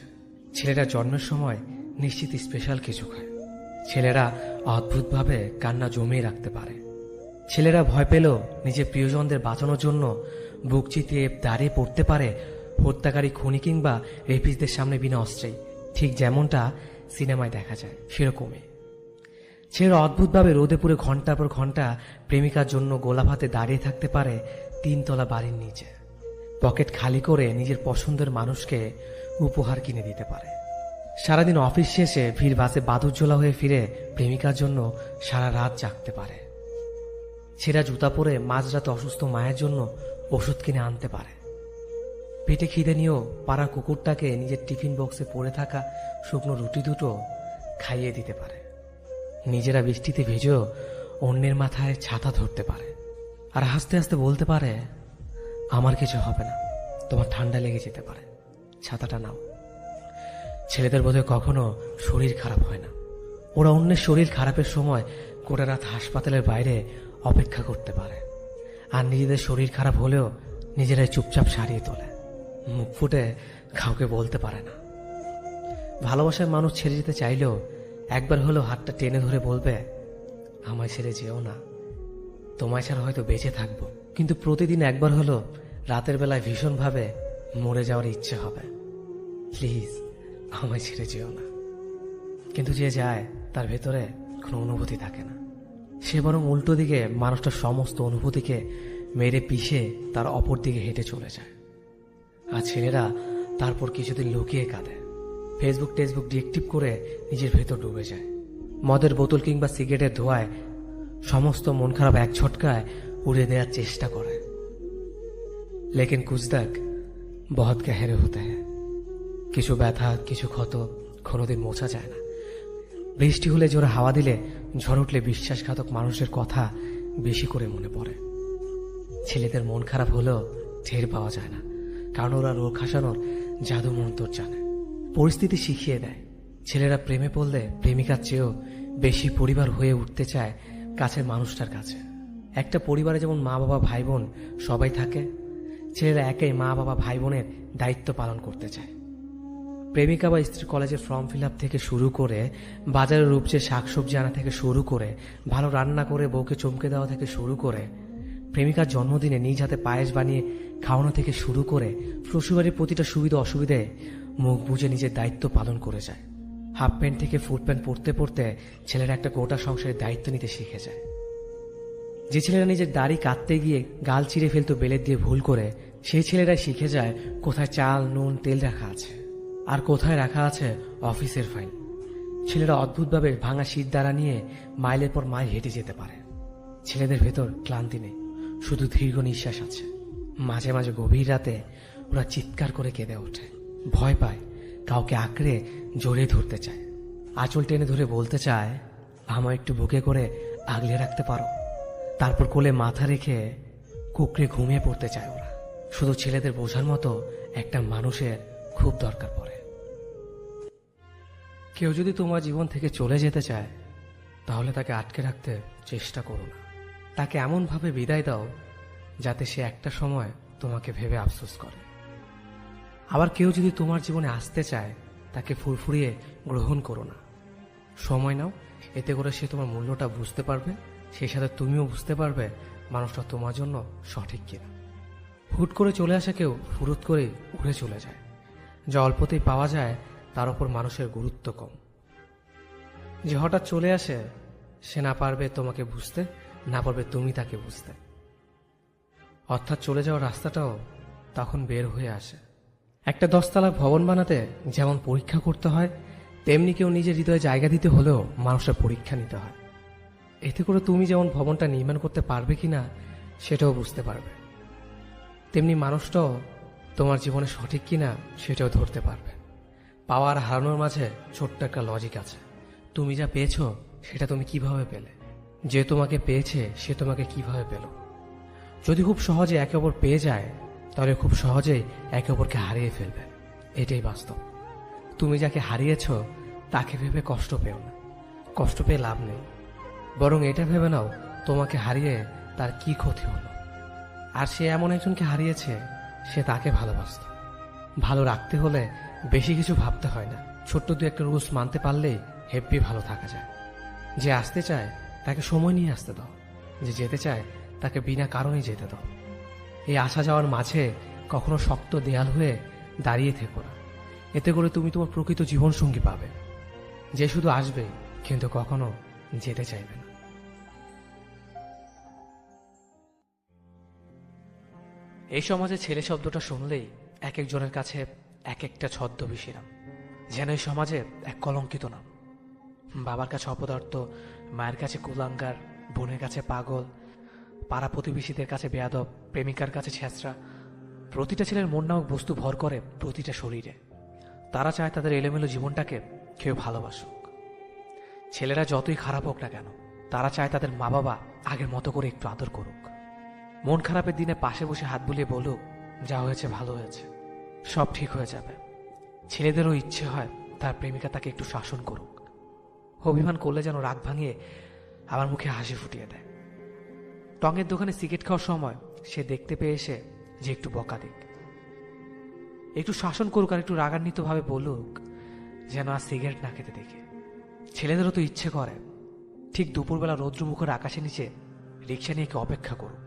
ছেলেরা জন্মের সময় নিশ্চিত স্পেশাল কিছু খায়। ছেলেরা অদ্ভুতভাবে কান্না জমিয়ে রাখতে পারে। ছেলেরা ভয় পেলেও নিজের প্রিয়জনদের বাঁচানোর জন্য বুক চিতিয়ে দাঁড়িয়ে পড়তে পারে হত্যাকারী খুনি কিংবা রেপিসদের সামনে বিনা অস্ত্রেই, ঠিক যেমনটা সিনেমায় দেখা যায় সেরকমই। ছেলেরা অদ্ভুতভাবে রোদে পুড়ে ঘন্টার পর ঘন্টা প্রেমিকার জন্য গোলাপ হাতে দাঁড়িয়ে থাকতে পারে 3 তলা বাড়ির নিচে। পকেট খালি করে নিজের পছন্দের মানুষকে উপহার কিনে দিতে পারে। সারাদিন অফিস শেষে ভিড় বাসে বাদুরঝোলা হয়ে ফিরে প্রেমিকার জন্য সারা রাত জাগতে পারে। ছেঁড়া জুতা পরে মাঝরাতে অসুস্থ মায়ের জন্য ওষুধ কিনে আনতে পারে। পেটে খিদে নিয়েও পাড়ার কুকুরটাকে নিজের টিফিন বক্সে পড়ে থাকা শুকনো রুটি দুটো খাইয়ে দিতে পারে। নিজেরা বৃষ্টিতে ভিজেও অন্যের মাথায় ছাতা ধরতে পারে, আর হাসতে হাসতে বলতে পারে, আমার কিছু হবে না, তোমার ঠান্ডা লেগে যেতে পারে, ছাতাটা নাও। ছেলেদের বোধহয় কখনো শরীর খারাপ হয় না। ওরা অন্যের শরীর খারাপের সময় গোটা রাত হাসপাতালের বাইরে অপেক্ষা করতে পারে, আর নিজেদের শরীর খারাপ হলেও নিজেরাই চুপচাপ সারিয়ে তোলে, মুখ ফুটে কাউকে বলতে পারে না। ভালোবাসার মানুষ ছেড়ে যেতে চাইলেও একবার হলেও হাতটা টেনে ধরে বলবে, আমায় ছেড়ে যেও না, তোমায় ছাড়া হয়তো বেঁচে থাকবো, কিন্তু প্রতিদিন একবার হলো রাতের বেলায় ভীষণভাবে মরে যাওয়ার ইচ্ছে হবে, প্লিজ আমায় ছেড়ে যেও না। কিন্তু যে যায় তার ভেতরে কোনো অনুভূতি থাকে না। সে বরং উল্টো দিকে মানুষটার সমস্ত অনুভূতিকে মেরে পিষে তার অপর দিকে হেঁটে চলে যায়। আর ছেলেরা তারপর কিছুদিন লুকিয়ে কাঁদে, ফেসবুক টেসবুক ডিএক্টিভ করে নিজের ভেতর ডুবে যায়। মদের বোতল কিংবা সিগারেটের ধোঁয়ায় সমস্ত মন খারাপ এক ঝটকায় উড়ে দেওয়ার চেষ্টা করে। লেকিন কুছ তক বহুত গহরে হতে হ্যায়। কিছু ব্যথা, কিছু ক্ষত কোনোদিন মোছা যায় না। বৃষ্টি হলে জোরে হাওয়া দিলে, ঝড় উঠলে বিশ্বাসঘাতক মানুষের কথা বেশি করে মনে পড়ে। ছেলেদের মন খারাপ হলেও টের পাওয়া যায় না, কারণ ওরা রোগ হাসানোর জাদু মন্তর জানে। পরিস্থিতি শিখিয়ে দেয়। ছেলেরা প্রেমে পড়লে প্রেমিকার চেয়েও বেশি পরিবার হয়ে উঠতে চায় কাছের মানুষটার কাছে। একটা পরিবারে যেমন মা বাবা ভাই বোন সবাই থাকে, ছেলেরা একাই মা বাবা ভাই বোনের দায়িত্ব পালন করতে চায়। প্রেমিকা বা স্ত্রীর কলেজের ফর্ম ফিল আপ থেকে শুরু করে, বাজারের রূপচে শাকসবজি আনা থেকে শুরু করে, ভালো রান্না করে বউকে চমকে দেওয়া থেকে শুরু করে, প্রেমিকার জন্মদিনে নিজ হাতে পায়েস বানিয়ে খাওয়ানো থেকে শুরু করে, শ্বশুরবাড়ির প্রতিটা সুবিধা অসুবিধায় মুখ বুজে নিজের দায়িত্ব পালন করে যায়। হাফ প্যান্ট থেকে ফুল প্যান্ট পরতে পরতে ছেলেরা একটা গোটা সংসারের দায়িত্ব নিতে শিখে যায়। যে ছেলেরা নিজের দাড়ি কাটতে গিয়ে গাল চিরে ফেলতো বেলেট দিয়ে ভুল করে, সেই ছেলেরাই শিখে যায় কোথায় চাল নুন তেল রাখা আছে আর কোথায় রাখা আছে অফিসের ফাইল। ছেলেরা অদ্ভুতভাবে ভাঙা শীত দ্বারা নিয়ে মাইলের পর মাইল হেঁটে যেতে পারে। ছেলেদের ভেতর ক্লান্তি নেই, শুধু দীর্ঘ নিঃশ্বাস আছে। মাঝে মাঝে গভীর রাতে ওরা চিৎকার করে কেঁদে ওঠে, ভয় পায়, কাউকে আঁকড়ে জড়িয়ে ধরতে চায়, আঁচল টেনে ধরে বলতে চায়, আমায় একটু বুকে করে আগলে রাখতে পারো। তারপর কোলে মাথা রেখে কুকড়ে ঘুমিয়ে পড়তে চায় ওরা। শুধু ছেলেদের বোঝার মতো একটা মানুষের খুব দরকার পড়ে। কেউ যদি তোমার জীবন থেকে চলে যেতে চায়, তাহলে তাকে আটকে রাখতে চেষ্টা করো না। তাকে এমনভাবে বিদায় দাও যাতে সে একটা সময় তোমাকে ভেবে আফসোস করে। আবার কেউ যদি তোমার জীবনে আসতে চায়, তাকে ফুরফুরিয়ে গ্রহণ করো না। সময় নাও, এতে করে সে তোমার মূল্যটা বুঝতে পারবে, সেই সাথে তুমিও বুঝতে পারবে মানুষটা তোমার জন্য সঠিক কিনা। হুট করে চলে আসা কেউ ফুরুত করে উড়ে চলে যায়। যা অল্পতেই পাওয়া যায় তার উপর মানুষের গুরুত্ব কম। যে হঠাৎ চলে আসে সে না পারবে তোমাকে বুঝতে, না পারবে তুমি তাকে বুঝতে। অর্থাৎ চলে যাওয়ার রাস্তাটাও তখন বের হয়ে আসে। একটা 10 তলা ভবন বানাতে যেমন পরীক্ষা করতে হয়, তেমনি কেউ নিজের হৃদয়ে জায়গা দিতে হলেও মানুষের পরীক্ষা নিতে হয়। এতে করে তুমি যেমন ভবনটা নির্মাণ করতে পারবে কিনা সেটাও বুঝতে পারবে। তেমনি মানুষটাও তোমার জীবনে সঠিক কিনা সেটাও ধরতে পারবে। পাওয়া আর হারানোর মাঝে ছোট্ট একটা লজিক আছে। তুমি যা পেয়েছো সেটা তুমি কিভাবে পেলে, যে তোমাকে পেয়েছে সে তোমাকে কিভাবে পেল। যদি খুব সহজে একে অপর পেয়ে যায় তাহলে খুব সহজেই একে অপরকে হারিয়ে ফেলবে। এটাই বাস্তব। তুমি যাকে হারিয়েছ তাকে ভেবে কষ্ট পেও না, কষ্ট পেয়ে লাভ নেই। বরং এটা ভেবে নাও তোমাকে হারিয়ে তার কি ক্ষতি হলো। আর সে এমন একজনকে হারিয়েছে, সে তাকে ভালোবাসত। ভালো রাখতে হলে বেশি কিছু ভাবতে হয় না, ছোট্ট দু একটা রুলস মানতে পারলেই হেব্বি ভালো থাকা যায়। যে আসতে চায় তাকে সময় নিয়ে আসতে দাও, যে যেতে চায় তাকে বিনা কারণেই যেতে দাও। এই আসা যাওয়ার মাঝে কখনো শক্ত দেয়াল হয়ে দাঁড়িয়ে থেকো না। এতে করে তুমি তোমার প্রকৃত জীবনসঙ্গী পাবে, যে শুধু আসবে কিন্তু কখনো যেতে চাইবে না। এই সমাজে ছেলে শব্দটা শুনলেই এক একজনের কাছে এক একটা ছদ্মবেশী নাম, যেন এই সমাজে এক কলঙ্কিত নাম। বাবার কাছে অপদার্থ, মায়ের কাছে কুলাঙ্গার, বোনের কাছে পাগল, পাড়া প্রতিবেশীদের কাছে বেয়াদব, প্রেমিকার কাছে ছেঁচড়া। প্রতিটা ছেলের মন নামক বস্তু ভর করে প্রতিটা শরীরে। তারা চায় তাদের এলোমেলো জীবনটাকে কেউ ভালোবাসুক। ছেলেরা যতই খারাপ হোক না কেন, তারা চায় তাদের মা বাবা আগের মতো করে একটু আদর করুক। মন খারাপের দিনে পাশে বসে হাত বুলিয়ে বলুক, যা হয়েছে ভালো হয়েছে, সব ঠিক হয়ে যাবে। ছেলেদেরও ইচ্ছে হয় তার প্রেমিকা তাকে একটু শাসন করুক। অভিমান করলে যেন রাগ ভাঙিয়ে আমার মুখে হাসি ফুটিয়ে দেয়। টঙের দোকানে সিগারেট খাওয়ার সময় সে দেখতে পেয়ে এসে যে একটু বকা দিক, একটু শাসন করুক, আর একটু রাগান্বিত ভাবে বলুক যেন আর সিগারেট না খেতে দেখে। ছেলেদেরও তো ইচ্ছে করে ঠিক দুপুরবেলা রৌদ্রমুখর আকাশের নিচে রিক্সা নিয়ে কেউ অপেক্ষা করুক,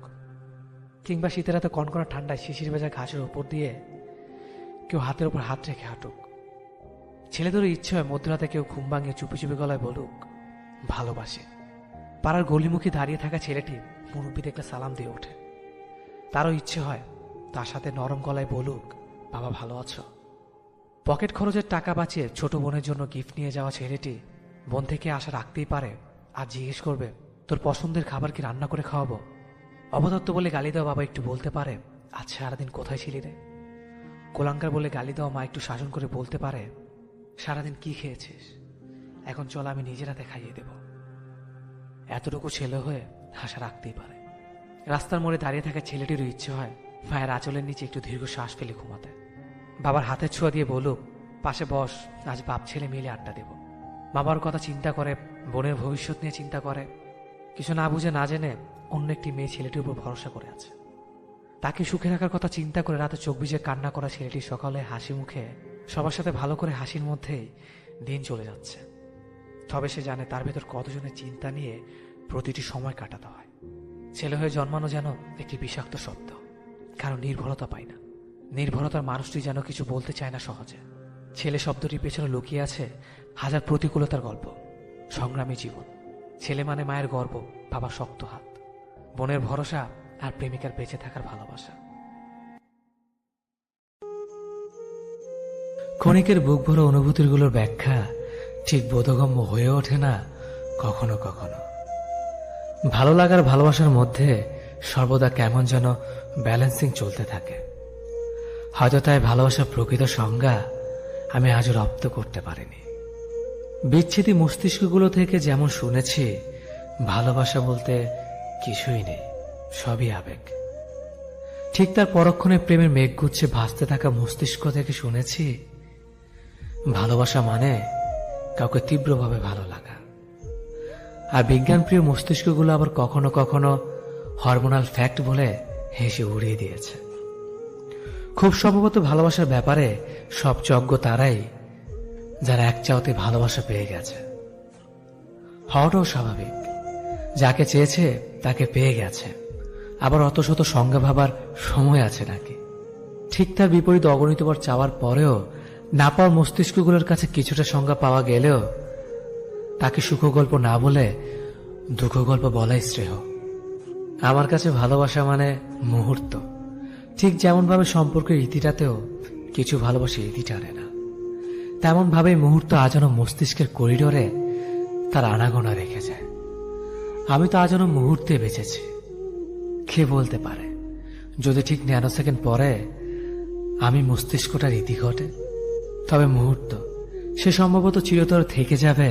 কিংবা শীতের রাতে কনকনা ঠান্ডায় শিশির ভেজা ঘাসের উপর দিয়ে কেউ হাতের উপর হাত রেখে হাঁটুক। ছেলেদেরও ইচ্ছে হয় মধ্যরাতে কেউ ঘুম ভাঙিয়ে চুপি চুপি গলায় বলুক ভালোবাসে। পাড়ার গলিমুখী দাঁড়িয়ে থাকা ছেলেটি মুরব্বি দেখলে সালাম দিয়ে ওঠে। তারও ইচ্ছে হয় তার সাথে নরম গলায় বলুক বাবা ভালো আছো। পকেট খরচের টাকা বাঁচিয়ে ছোট বোনের জন্য গিফট নিয়ে যাওয়া ছেলেটি বোন থেকে আশা রাখতেই পারে আর জিজ্ঞেস করবে তোর পছন্দের খাবার কি রান্না করে খাওয়াবো। অবদত্ত বলে গালি দেওয়া বাবা একটু বলতে পারে আচ্ছা সারাদিন কোথায় ছিলি রে। কোলাঙ্কার বলে গালি দেওয়া মা একটু শাসন করে বলতে পারে সারাদিন কি খেয়েছিস, এখন চল আমি নিজের হাতে খাইয়ে দেব। এতটুকু ছেলে হয়ে আশা রাখতেই পারে। রাস্তার মোড়ে দাঁড়িয়ে থাকা ছেলেটিরও ইচ্ছে হয় মায়ের আঁচলের নিচে একটু দীর্ঘ শ্বাস ফেলে ঘুমাতে। বাবার হাতের ছোঁয়া দিয়ে বলুক পাশে বস, আজ বাপ ছেলে মিলে আড্ডা দেব। বাবার কথা চিন্তা করে, বোনের ভবিষ্যৎ নিয়ে চিন্তা করে, কিছু না বুঝে না জেনে অন্য একটি মেয়ে ছেলেটির উপর ভরসা করে আছে। তাকে সুখে রাখার কথা চিন্তা করে রাতে চোখ ভিজে কান্না করা ছেলেটি সকালে হাসি মুখে সবার সাথে ভালো করে হাসির মধ্যেই দিন চলে যাচ্ছে। তবে সে জানে তার ভেতর কতজনের চিন্তা নিয়ে প্রতিটি সময় কাটাতে হয়। ছেলে হয়ে জন্মানো যেন একটি বিষাক্ত শব্দ, কারণ নির্ভরতা পায় না। নির্ভরতার মানুষটি যেন কিছু বলতে চায় না সহজে। ছেলে শব্দটির পেছনে লুকিয়ে আছে হাজার প্রতিকূলতার গল্প, সংগ্রামী জীবন। ছেলে মানে মায়ের গর্ব, বাবার শক্ত হাত, বোনের ভরসা আর প্রেমিকার বেঁচে থাকার ভালোবাসা। ক্ষণিকের বুক ভরা অনুভূতিগুলোর ব্যাখ্যা ঠিক বোধগম্য হয়ে ওঠে না কখনো কখনো। ভালো লাগার ভালোবাসার মধ্যে সর্বদা কেমন যেন ব্যালেন্সিং চলতে থাকে। হয়তো তাই ভালোবাসার প্রকৃত সংজ্ঞা আমি আজও রপ্ত করতে পারিনি। বিচ্ছেদী মস্তিষ্কগুলো থেকে যেমন শুনেছি ভালোবাসা বলতে কিছুই নেই, সবই আবেগ, ঠিক তার পরক্ষণে প্রেমের মেঘগুচ্ছে ভাসতে থাকা মস্তিষ্ক থেকে শুনেছি ভালোবাসা মানে কাউকে তীব্রভাবে ভালো লাগা। আর বিজ্ঞানপ্রিয় মস্তিষ্কগুলো আবার কখনো কখনো হরমোনাল ফ্যাক্ট বলে হেসে উড়িয়ে দিয়েছে। খুব সম্ভবত ভালোবাসার ব্যাপারে সব যজ্ঞ তারাই যারা এক চাওতে ভালোবাসা পেয়ে গেছে। হওয়াটাও স্বাভাবিক, যাকে চেয়েছে তাকে পেয়ে গেছে, আবার অত শত সংজ্ঞা ভাবার সময় আছে নাকি। ঠিক তার বিপরীত অগণিতবার চাওয়ার পরেও না পাওয়ার মস্তিষ্কগুলোর কাছে কিছুটা সংজ্ঞা পাওয়া গেলেও তাকে সুখ গল্প না বলে দুঃখ গল্প বলাই শ্রেয়। আমার কাছে ভালোবাসা মানে মুহূর্ত, ঠিক যেমন ভাবে সম্পর্কের ইতিটাতেও কিছু ভালোবাসা ইতি টানে না, তেমন ভাবে মুহূর্ত আজও মস্তিষ্কের করিডোরে তার আনাগোনা রেখে যায়। আমি তো আজও মুহূর্তে বেঁচেছি, কে বলতে পারে যদি ঠিক ন্যানো সেকেন্ড পরে আমি মস্তিষ্কটার ইতি ঘটে, তবে মুহূর্ত সে সম্ভবত চিরতর থেকে যাবে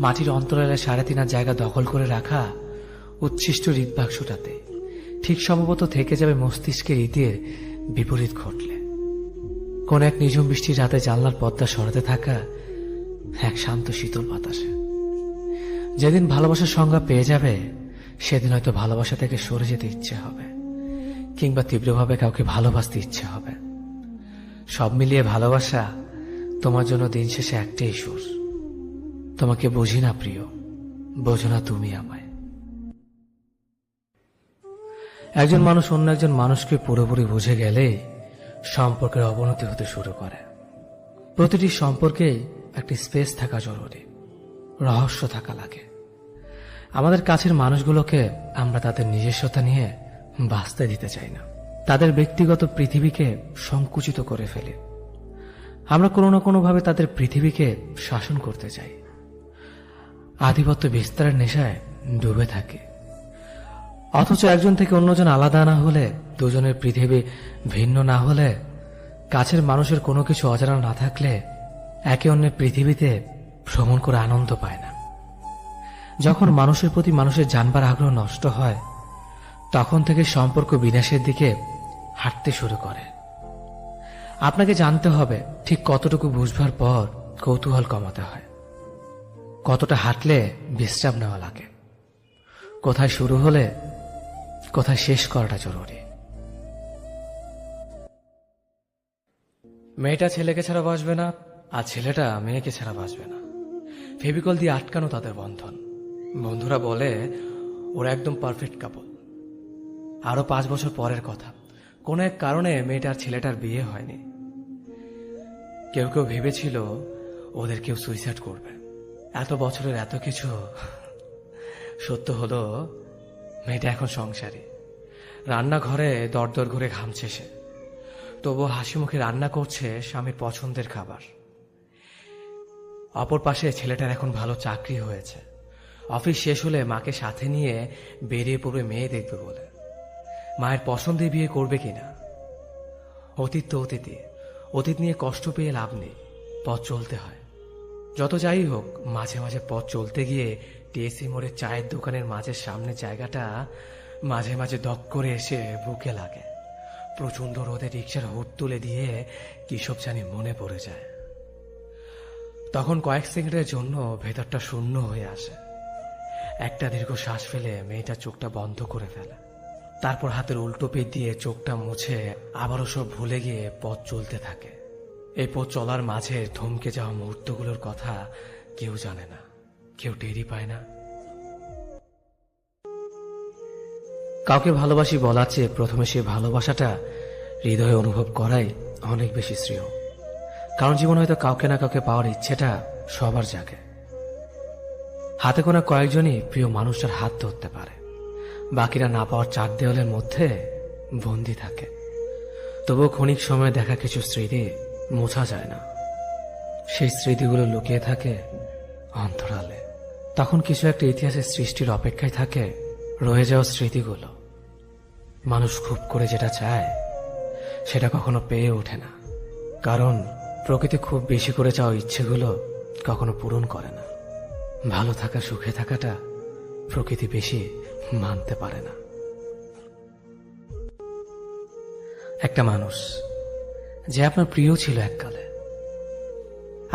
মাটির অন্তরালে 3.5 জায়গা দখল করে রাখা উচ্ছিষ্ট হৃদবাক্সটাতে। ঠিক সম্ভবত থেকে যাবে মস্তিষ্কের ইতির বিপরীত ঘটলে কোন এক নিঝুম বৃষ্টির রাতে জানলার পর্দা সরাতে থাকা এক শান্ত শীতল বাতাসে। যেদিন ভালোবাসার সংজ্ঞা পেয়ে যাবে সেদিন হয়তো ভালোবাসা থেকে সরে যেতে ইচ্ছে হবে, কিংবা তীব্রভাবে কাউকে ভালোবাসতে ইচ্ছে হবে। সব মিলিয়ে ভালোবাসা তোমার জন্য দিন শেষে একটাই সুর, তোমাকে বুঝি না প্রিয়, বোঝো না তুমি আমায়। একজন মানুষ অন্য একজন মানুষকে পুরোপুরি বুঝে গেলে সম্পর্কের অবনতি হতে শুরু করে। প্রতিটি সম্পর্কে একটি স্পেস থাকা জরুরি, রহস্য থাকা লাগে। আমাদের কাছের মানুষগুলোকে আমরা তাদের নিজস্বতা নিয়ে বাঁচতে দিতে চাই না, তাদের ব্যক্তিগত পৃথিবীকে সংকুচিত করে ফেলি। আমরা কোনো না কোনোভাবে তাদের পৃথিবীকে শাসন করতে চাই, আধিপত্য বিস্তারের নেশায় ডুবে থাকি। অথচ একজন থেকে অন্যজন আলাদা না হলে, দুজনের পৃথিবী ভিন্ন না হলে, কাছের মানুষের কোনো কিছু অজানা না থাকলে একে অন্যের পৃথিবীতে ভ্রমণ করে আনন্দ পায় না। যখন মানুষের প্রতি মানুষের জানবার আগ্রহ নষ্ট হয়, তখন থেকে সম্পর্ক বিনাশের দিকে হাঁটতে শুরু করে। আপনাকে জানতে হবে ঠিক কতটুকু বুঝবার পর কৌতূহল কমাতে হয়, কতটা হাঁটলে বিশ্রাম নেওয়া লাগে, কোথায় শুরু হলে কোথায় শেষ করাটা জরুরি। মেয়েটা ছেলেকে ছাড়া বাঁচবে না, আর ছেলেটা মেয়েকে ছাড়া বাঁচবে না। ফেভিকল দিয়ে আটকানো তাদের বন্ধন। বন্ধুরা বলে ওরা একদম পারফেক্ট কাপল। আরো 5 বছর পরের কথা, কোন এক কারণে মেয়েটার ছেলেটার বিয়ে হয়নি। কেউ কেউ ভেবেছিল ওদের কেউ সুইসাইড করবে। এত বছরের এত কিছু সত্য হলো, মেয়েটা এখন সংসারী, রান্নাঘরে দরদর ঘুরে ঘামছে সে, তবুও হাসি মুখে রান্না করছে স্বামীর পছন্দের খাবার। অপর পাশে ছেলেটার এখন ভালো চাকরি হয়েছে, অফিস শেষ হলে মাকে সাথে নিয়ে বেরিয়ে পড়বে মেয়ে দেখবে বলে। মায়ের পছন্দে বিয়ে করবে কিনা। অতীত তো অতীতে, অতীত নিয়ে কষ্ট পেয়ে লাভ নেই, পথ চলতে হয়। যত যাই হোক, মাঝে মাঝে পথ চলতে গিয়ে টিএসসি মোড়ের চায়ের দোকানের মাঝের সামনের জায়গাটা মাঝে মাঝে দক করে এসে বুকে লাগে। প্রচন্ড রোদে রিক্সার হুড তুলে দিয়ে কিসব জানি মনে পড়ে যায়। তখন কয়েক সেকেন্ডের জন্য ভেতরটা শূন্য হয়ে আসে। একটা দীর্ঘ শ্বাস ফেলে মেয়েটা চোখটা বন্ধ করে ফেলে, তারপর হাতের উল্টো পেট দিয়ে চোখটা মুছে আবারও সব ভুলে গিয়ে পথ চলতে থাকে। এই পথ চলার মাঝে থমকে যাওয়া মুহূর্তগুলোর কথা কেউ জানে না, কেউ টেরই পায় না। কাউকে ভালোবাসি বলার চেয়ে প্রথমে সেই ভালোবাসাটা হৃদয়ে অনুভব করাই অনেক বেশি শ্রেয়। কারণ জীবন হয়তো কাউকে না কাউকে পাওয়ার ইচ্ছেটা সবার জাগে। হাতে গোনা কয়েকজনই প্রিয় মানুষটার হাত ধরতে পারে, বাকিরা না পাওয়ার 4 দেওয়ালের মধ্যে বন্দী থাকে। তবুও ক্ষণিক সময় দেখা কিছু স্মৃতি মোছা যায় না। সেই স্মৃতিগুলো লুকিয়ে থাকে অন্তরালে। তখন কিছু একটা ইতিহাসের সৃষ্টির অপেক্ষায় থাকে রয়ে যাওয়া স্মৃতিগুলো। মানুষ খুব করে যেটা চায় সেটা কখনো পেয়ে ওঠে না, কারণ প্রকৃতি খুব বেশি করে চাওয়া ইচ্ছেগুলো কখনো পূরণ করে না। ভালো থাকা, সুখে থাকাটা প্রকৃতি বেশি মানতে পারে না। একটা মানুষ যে আপনার প্রিয় ছিল এককালে,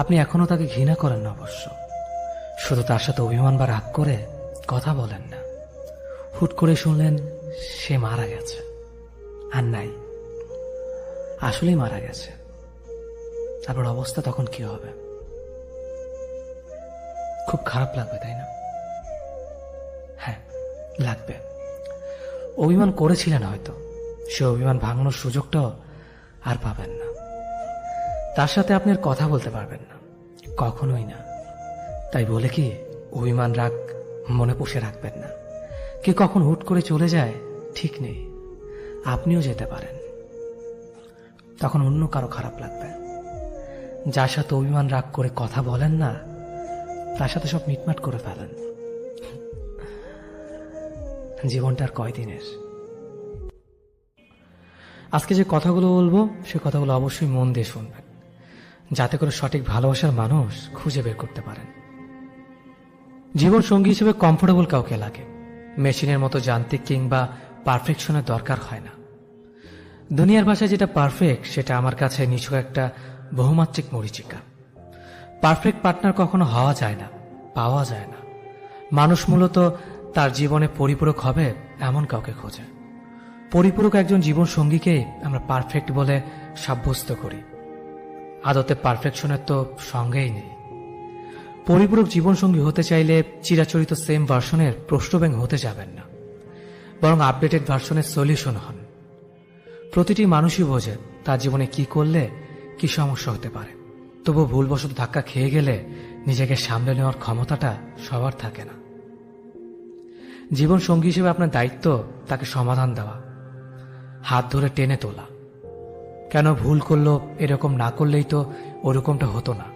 আপনি এখনো তাকে ঘৃণা করেন না অবশ্য, শুধু তার সাথে অভিমান বা রাগ করে কথা বলেন না। হুট করে শুনলেন সে মারা গেছে, আর নাই, আসলেই মারা গেছে। আপনার অবস্থা তখন কি হবে? খুব খারাপ লাগবে, তাই না? হ্যাঁ, লাগবে। অভিমান করেছিলেন হয়তো, সে অভিমান ভাঙানোর সুযোগটাও আর পাবেন না। তার সাথে আপনি আর কথা বলতে পারবেন না, কখনোই না। তাই বলে কি অভিমান রাগ মনে পুষে রাখবেন না। কে কখন হুট করে চলে যায় ঠিক নেই, আপনিও যেতে পারেন। তখন অন্য কারো খারাপ লাগবে। যার সাথে অভিমান রাগ করে কথা বলেন না, তার সাথে সব মিটমাট করে ফেলেন। জীবনটা আর কয়দিনের, আজকে যে কথাগুলো বলবো সে কথাগুলো অবশ্যই মন দিয়ে শুনবেন, যাতে করে সঠিক ভালোবাসার মানুষ খুঁজে বের করতে পারেন। জীবন সঙ্গী হিসেবে কমফোর্টেবল কাউকে লাগে, মেশিনের মতো যান্ত্রিক কিংবা পারফেকশনের দরকার হয় না। দুনিয়ার ভাষায় যেটা পারফেক্ট সেটা আমার কাছে নিছক একটা বহুমাত্রিক মরীচিকা। পারফেক্ট পার্টনার কখনো হওয়া যায় না, পাওয়া যায় না। মানুষ মূলত তার জীবনে পরিপূরক হবে এমন কাউকে খোঁজে। পরিপূরক একজন জীবন সঙ্গীকেই আমরা পারফেক্ট বলে সাব্যস্ত করি। আদতে পারফেকশনের তো সঙ্গেই নেই। পরিপূরক জীবনসঙ্গী হতে চাইলে চিরাচরিত সেম ভার্সনের প্রশ্নব্যাং হতে যাবেন না, বরং আপডেটেড ভার্সনের সলিউশন হন। প্রতিটি মানুষই বোঝে তার জীবনে কি করলে কি সমস্যা হতে পারে, তবু ভুলবশত ধাক্কা খেয়ে গেলে নিজেকে সামলে নেওয়ার ক্ষমতাটা সবার থাকে না। জীবন সঙ্গী হিসেবে আপনার দায়িত্ব তাকে সমাধান দেওয়া, হাত ধরে টেনে তোলা। কেন ভুল করলো, এরকম না করলেই তো ওরকমটা হতো না,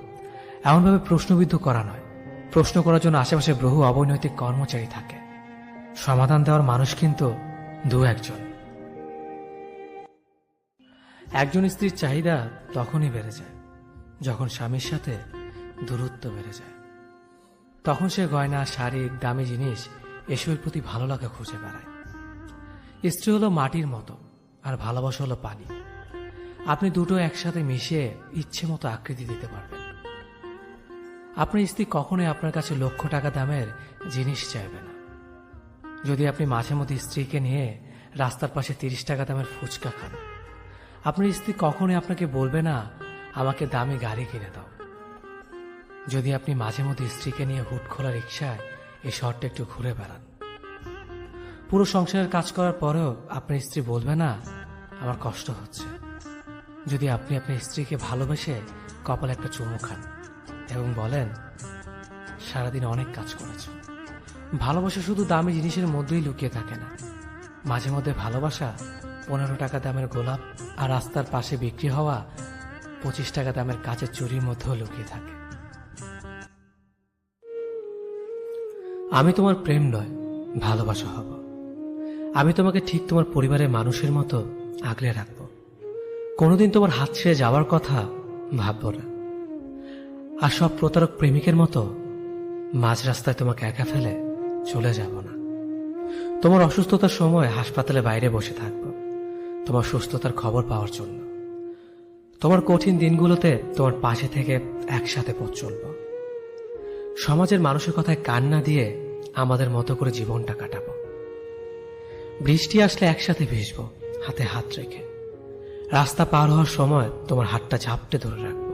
এমনভাবে প্রশ্নবিদ্ধ করা নয়। প্রশ্ন করার জন্য আশেপাশে বহু অবৈনৈতিক কর্মচারী থাকে, সমাধান দেওয়ার মানুষ কিন্তু দু একজন। একজন স্ত্রীর চাহিদা তখনই বেড়ে যায় যখন স্বামীর সাথে দূরত্ব বেড়ে যায়। তখন সে গয়না, শাড়ি, দামি জিনিস এসবের প্রতি ভালো লাগা খুঁজে বেড়ায়। স্ত্রী হলো মাটির মতো, আর ভালোবাসা হলো পানি। আপনি দুটো একসাথে মিশিয়ে ইচ্ছে মতো আকৃতি দিতে পারবেন। আপনার স্ত্রী কখনোই আপনার কাছে লক্ষ টাকা দামের জিনিস চাইবে না। যদি আপনি মাঝে মধ্যে স্ত্রীকে নিয়ে রাস্তার পাশে 30 টাকা দামের ফুচকা খান, আপনার স্ত্রী কখনোই আপনাকে বলবে না আমাকে দামি গাড়ি কিনে দাও। যদি আপনি মাঝে মধ্যে স্ত্রীকে নিয়ে হুট খোলা রিক্সায় এই শহরটা একটু ঘুরে বেড়ান, পুরো সংসারের কাজ করার পরেও আপনার স্ত্রী বলবে না আমার কষ্ট হচ্ছে। যদি আপনি আপনার স্ত্রীকে ভালোবেসে কপালে একটা চুমু খান এবং বলেন সারাদিন অনেক কাজ করেছ। ভালোবাসা শুধু দামি জিনিসের মধ্যেই লুকিয়ে থাকে না, মাঝে মধ্যে ভালোবাসা 15 টাকা দামের গোলাপ আর রাস্তার পাশে বিক্রি হওয়া 25 টাকা দামের কাচের চুরির মধ্যেও লুকিয়ে থাকে। আমি তোমার প্রেম নয়, ভালোবাসা হব। আমি তোমাকে ঠিক তোমার পরিবারের মানুষের মতো আগলে রাখব। কোনোদিন তোমার হাত ছেড়ে যাওয়ার কথা ভাবব না। আর সব প্রতারক প্রেমিকের মতো মাঝ রাস্তায় তোমাকে একা ফেলে চলে যাব না। তোমার অসুস্থতার সময় হাসপাতালে বাইরে বসে থাকব তোমার সুস্থতার খবর পাওয়ার জন্য। তোমার কঠিন দিনগুলোতে তোমার পাশে থেকে একসাথে পথ চলব। সমাজের মানুষের কথায় কান না দিয়ে আমাদের মতো করে জীবনটা কাটাবো। বৃষ্টি আসলে একসাথে ভিজব হাতে হাত রেখে। রাস্তা পার হওয়ার সময় তোমার হাতটা ঝাপটে ধরে রাখবো।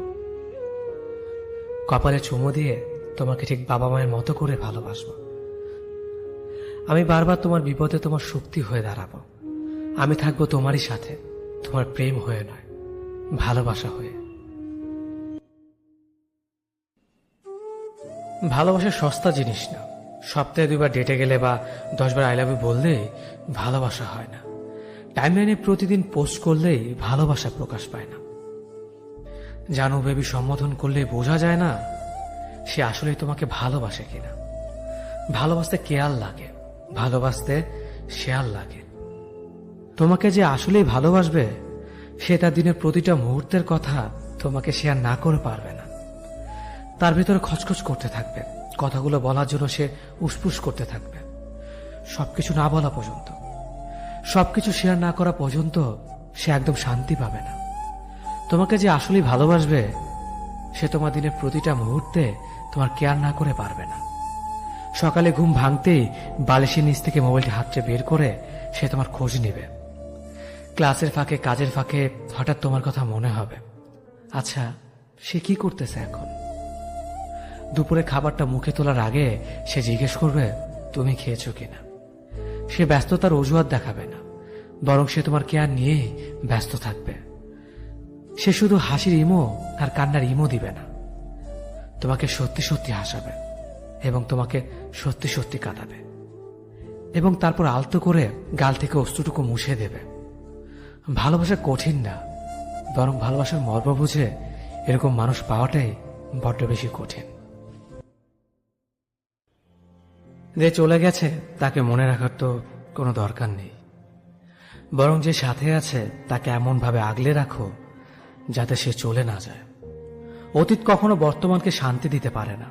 কপালে চুমু দিয়ে তোমাকে ঠিক বাবা মায়ের মতো করে ভালোবাসবো। আমি বারবার তোমার বিপদে তোমার শক্তি হয়ে দাঁড়াবো। আমি থাকবো তোমারই সাথে, তোমার প্রেম হয়ে নয়, ভালোবাসা হয়ে। ভালোবাসা সস্তা জিনিস না। সপ্তাহে 2 বার ডেটে গেলে বা 10 বার আই লাভ ইউ বললেই ভালোবাসা হয় না। টাইমলাইনে প্রতিদিন পোস্ট করলেই ভালোবাসা প্রকাশ পায় না। জানো বেবি সম্বোধন করলে বোঝা যায় না সে আসলে তোমাকে ভালোবাসে কিনা। ভালোবাসতে কেয়ার লাগে, ভালোবাসতে শেয়ার লাগে। তোমাকে যে আসলেই ভালোবাসবে সে তার দিনের প্রতিটা মুহূর্তের কথা তোমাকে শেয়ার না করে পারবে না। তার ভিতরে খচখচ করতে থাকবে, কথাগুলো বলার জন্য সে উসপুস করতে থাকবে, সবকিছু না বলা পর্যন্ত, সবকিছু শেয়ার না করা পর্যন্ত সে একদম শান্তি পাবে না। তোমাকে যে আসলেই ভালোবাসবে সে তোমার দিনের প্রতিটা মুহূর্তে তোমার কেয়ার না করে পারবে না। সকালে ঘুম ভাঙতেই বালিশের নিচ থেকে মোবাইলটি হাতটা বের করে সে তোমার খোঁজ নেবে। ক্লাসের ফাঁকে, কাজের ফাঁকে হঠাৎ তোমার কথা মনে হবে, আচ্ছা সে কি করতেছে এখন। দুপুরে খাবারটা মুখে তোলার আগে সে জিজ্ঞেস করবে তুমি খেয়েছো কিনা। সে ব্যস্ততার অজুহাত দেখাবে না, বরং সে তোমার কেয়ার নিয়েই ব্যস্ত থাকবে। সে শুধু হাসির ইমো আর কান্নার ইমো দিবে না, তোমাকে সত্যি সত্যি হাসাবে এবং তোমাকে সত্যি সত্যি কাঁদাবে এবং তারপর আলতো করে গাল থেকে অস্ত্রটুকু মুছে দেবে। ভালোবাসা কঠিন না, বরং ভালোবাসার মর্ম বুঝে এরকম মানুষ পাওয়াটাই বড্ড বেশি কঠিন। যে চলে গেছে তাকে মনে রাখার তো কোনো দরকার নেই। বরং যে সাথে আছে তাকে এমনভাবে আগলে রাখো যাতে সে চলে না যায়। অতীত কখনো বর্তমানকে শান্তি দিতে পারে না।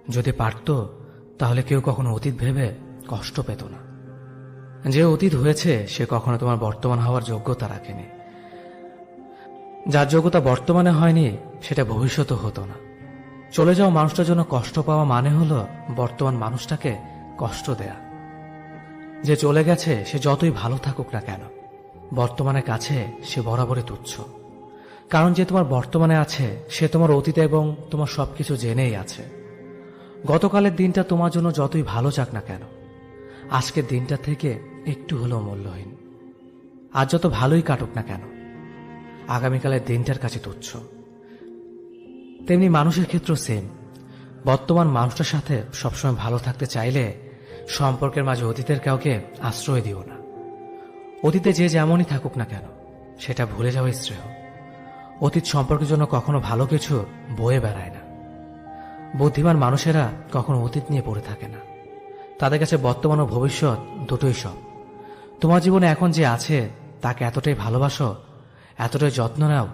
যদি পারত তাহলে কেউ কখনো অতীত ভেবে কষ্ট পেত না। যে অতীত হয়েছে সে কখনো তোমার বর্তমান হওয়ার যোগ্যতা রাখেনি। যার যোগ্যতা বর্তমানে হয়নি সেটা ভবিষ্যতও হতো না। চলে যাওয়া মানুষটার জন্য কষ্ট পাওয়া মানে হলো বর্তমান মানুষটাকে কষ্ট দেয়া। যে চলে গেছে সে যতই ভালো থাকুক না কেন, বর্তমানের কাছে সে বরাবরই তুচ্ছ। কারণ যে তোমার বর্তমানে আছে সে তোমার অতীত এবং তোমার সবকিছু জেনেই আছে। গতকালের দিনটা তোমার জন্য যতই ভালো যাক না কেন, আজকের দিনটা থেকে একটু হলেও মূল্যহীন। আজ যত ভালোই কাটুক না কেন, আগামীকালের দিনটার কাছে তুচ্ছ। তেমনি মানুষের ক্ষেত্রেও সেম। বর্তমান মানুষটার সাথে সবসময় ভালো থাকতে চাইলে সম্পর্কের মাঝে অতীতের কাউকে আশ্রয় দিও না। অতীতে যে যেমনই থাকুক না কেন সেটা ভুলে যাওয়াই শ্রেয়। অতীত সম্পর্কের জন্য কখনো ভালো কিছু বয়ে বেড়ায় না। বুদ্ধিমান মানুষেরা কখনো অতীত নিয়ে পড়ে থাকে না। তাদের কাছে বর্তমান ও ভবিষ্যৎ দুটোই সব। তোমার জীবনে এখন যে আছে তাকে এতটাই ভালোবাসো, এতটাই যত্ন নাও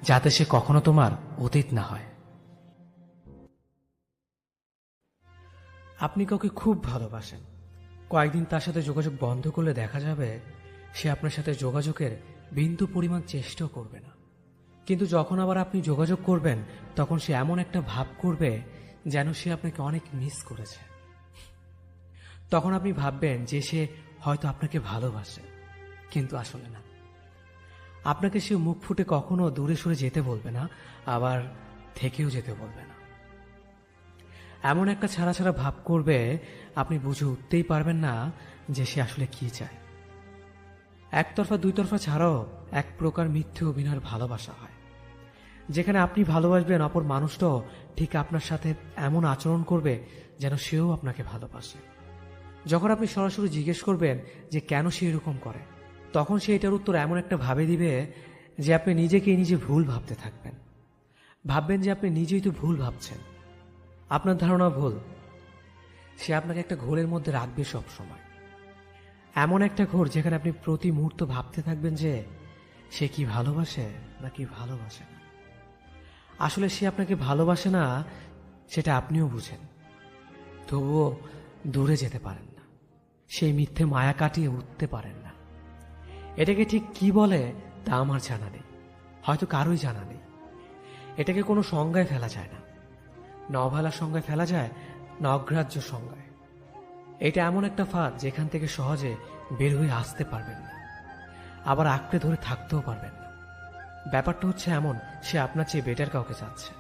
যাতে সে কখনো তোমার অতীত না হয়। আপনি কাউকে খুব ভালোবাসেন, কয়েকদিন তার সাথে যোগাযোগ বন্ধ করলে দেখা যাবে সে আপনার সাথে যোগাযোগের বিন্দু পরিমাণ চেষ্টাও করবে না। কিন্তু যখন আবার আপনি যোগাযোগ করবেন তখন সে এমন একটা ভাব করবে যেন সে আপনাকে অনেক মিস করেছে। তখন আপনি ভাববেন যে সে হয়তো আপনাকে ভালোবাসে, কিন্তু আসলে না। আপনাকে সে মুখ ফুটে কখনো দূরে সরে যেতে বলবে না, আবার থেকেও যেতে বলবে না। এমন একটা ছাড়া ছাড়া ভাব করবে আপনি বুঝে উঠতেই পারবেন না যে সে আসলে কি চায়। একতরফা দুইতরফা ছাড়াও এক প্রকার মিথ্যে অভিনয়ের ভালোবাসা হয়, যেখানে আপনি ভালোবাসবেন অপর মানুষটাও ঠিক আপনার সাথে এমন আচরণ করবে যেন সেও আপনাকে ভালোবাসে। যখন আপনি সরাসরি জিজ্ঞেস করবেন যে কেন সে এরকম করে, তখন সে এটার উত্তর এমন একটা ভাবে দিবে যে আপনি নিজেকে নিজে ভুল ভাবতে থাকবেন। ভাববেন যে আপনি নিজেই তো ভুল ভাবছেন। আপনার ধারণা ভুল। সে আপনাকে একটা ঘোরের মধ্যে রাখবে সব সময়। এমন একটা ঘোর যেখানে আপনি প্রতি মুহূর্ত ভাবতে থাকবেন যে সে কি ভালোবাসে নাকি ভালোবাসে না। আসলে সে আপনাকে ভালোবাসে না সেটা আপনিও বুঝেন, তবুও দূরে যেতে পারেন না। সেই মিথ্যে মায়া কাটিয়ে উঠতে পারেন না। এটাকে ঠিক কি বলে তা আমার জানা নেই, হয়তো কারোই জানা নেই। এটাকে কোনো সংজ্ঞায় ফেলা যায় না। না অবহেলার সংজ্ঞায় ফেলা যায়, না অগ্রাহ্য সংজ্ঞায়। এটা এমন একটা ফাঁদ যেখান থেকে সহজে বের হয়ে আসতে পারবেন না, আবার আঁকড়ে ধরে থাকতেও পারবেন না। ব্যাপারটা হচ্ছে এমন, সে আপনার চেয়ে বেটার কাউকে চাচ্ছে,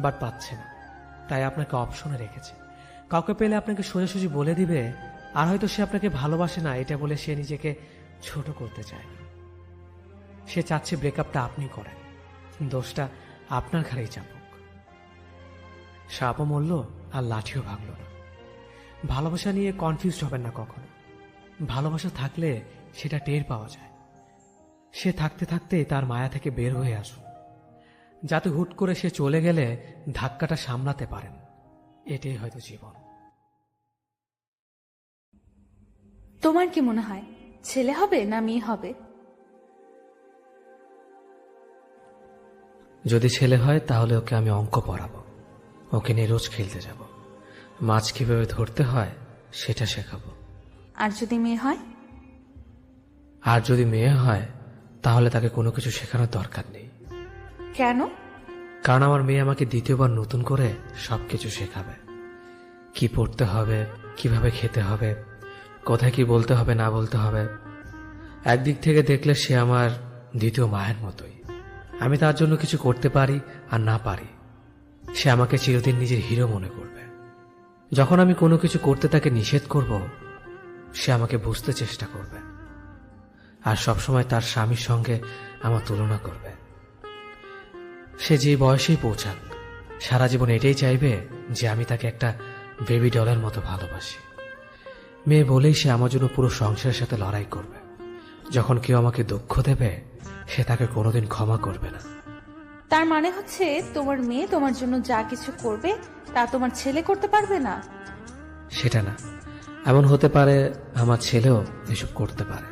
বাট পাচ্ছে না, তাই আপনাকে অপশনে রেখেছে। কাউকে পেলে আপনাকে সোজাসুজি বলে দিবে, আর হয়তো সে আপনাকে ভালোবাসে না এটা বলে সে নিজেকে ছোট করতে চায় না। সে চাচ্ছে ব্রেকআপটা আপনি করেন, দোষটা আপনার ঘাড়েই চাপুক। সাপও মরল আর লাঠিও ভাঙল না। ভালোবাসা নিয়ে কনফিউজড হবেন না কখনো। ভালোবাসা থাকলে সেটা টের পাওয়া যায়। সে থাকতে থাকতে তার মায়া থেকে বের হয়ে আসুন, যাতে হুট করে সে চলে গেলে ধাক্কাটা সামলাতে পারেন। এটাই হয়তো জীবন। তোমার কি মনে হয় ছেলে হবে না মেয়ে হবে? যদি ছেলে হয় তাহলে ওকে আমি অঙ্ক পড়াবো, ওকে নিয়ে রোজ খেলতে যাব, মাছ কিভাবে ধরতে হয় সেটা শেখাবো। আর যদি মেয়ে হয়? আর যদি মেয়ে হয় তাহলে তাকে কোনো কিছু শেখানোর দরকার নেই। কেন? কারণ আমার মেয়ে আমাকে দ্বিতীয়বার নতুন করে সবকিছু শেখাবে। কি পড়তে হবে, কিভাবে খেতে হবে, কোথায় কি বলতে হবে না বলতে হবে। একদিক থেকে দেখলে সে আমার দ্বিতীয় মায়ের মতোই। আমি তার জন্য কিছু করতে পারি আর না পারি, সে আমাকে চিরদিন নিজের হিরো মনে করবে। যখন আমি কোনো কিছু করতে তাকে নিষেধ করব, সে আমাকে বুঝতে চেষ্টা করবে আর সবসময় তার স্বামীর সঙ্গে আমার তুলনা করবে। সে যে বয়সেই পৌঁছাক, সারা জীবন এটাই চাইবে যে আমি তাকে একটা বেবি ডলের মতো ভালোবাসি। মেয়ে বলেই সে আমার জন্য পুরো সংসারের সাথে লড়াই করবে। যখন কেউ আমাকে দুঃখ দেবে সে তাকে কোনোদিন ক্ষমা করবে না। তার মানে হচ্ছে তোমার মেয়ে তোমার জন্য যা কিছু করবে তা তোমার ছেলে করতে পারবে না? সেটা না, এমন হতে পারে আমার ছেলেও এসব করতে পারে।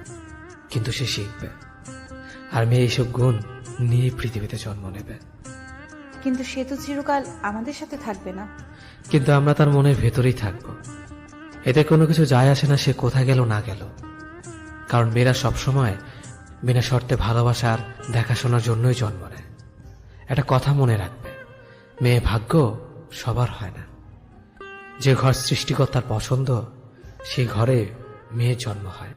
কিন্তু সে শিখবে, আর মেয়ে এইসব গুণ নিয়ে পৃথিবীতে জন্ম নেবে। কিন্তু সে তো চিরকাল আমাদের সাথে থাকবে না। কিন্তু আমরা তার মনের ভেতরেই থাকব। এতে কোনো কিছু যায় আসে না সে কোথা গেল না গেল, কারণ মেয়েরা সবসময় বিনা শর্তে ভালোবাসার দেখাশোনার জন্যই জন্ম নেয়। একটা কথা মনে রাখবে, মেয়ে ভাগ্য সবার হয় না। যে ঘর সৃষ্টিকর্তার পছন্দ, সেই ঘরে মেয়ের জন্ম হয়।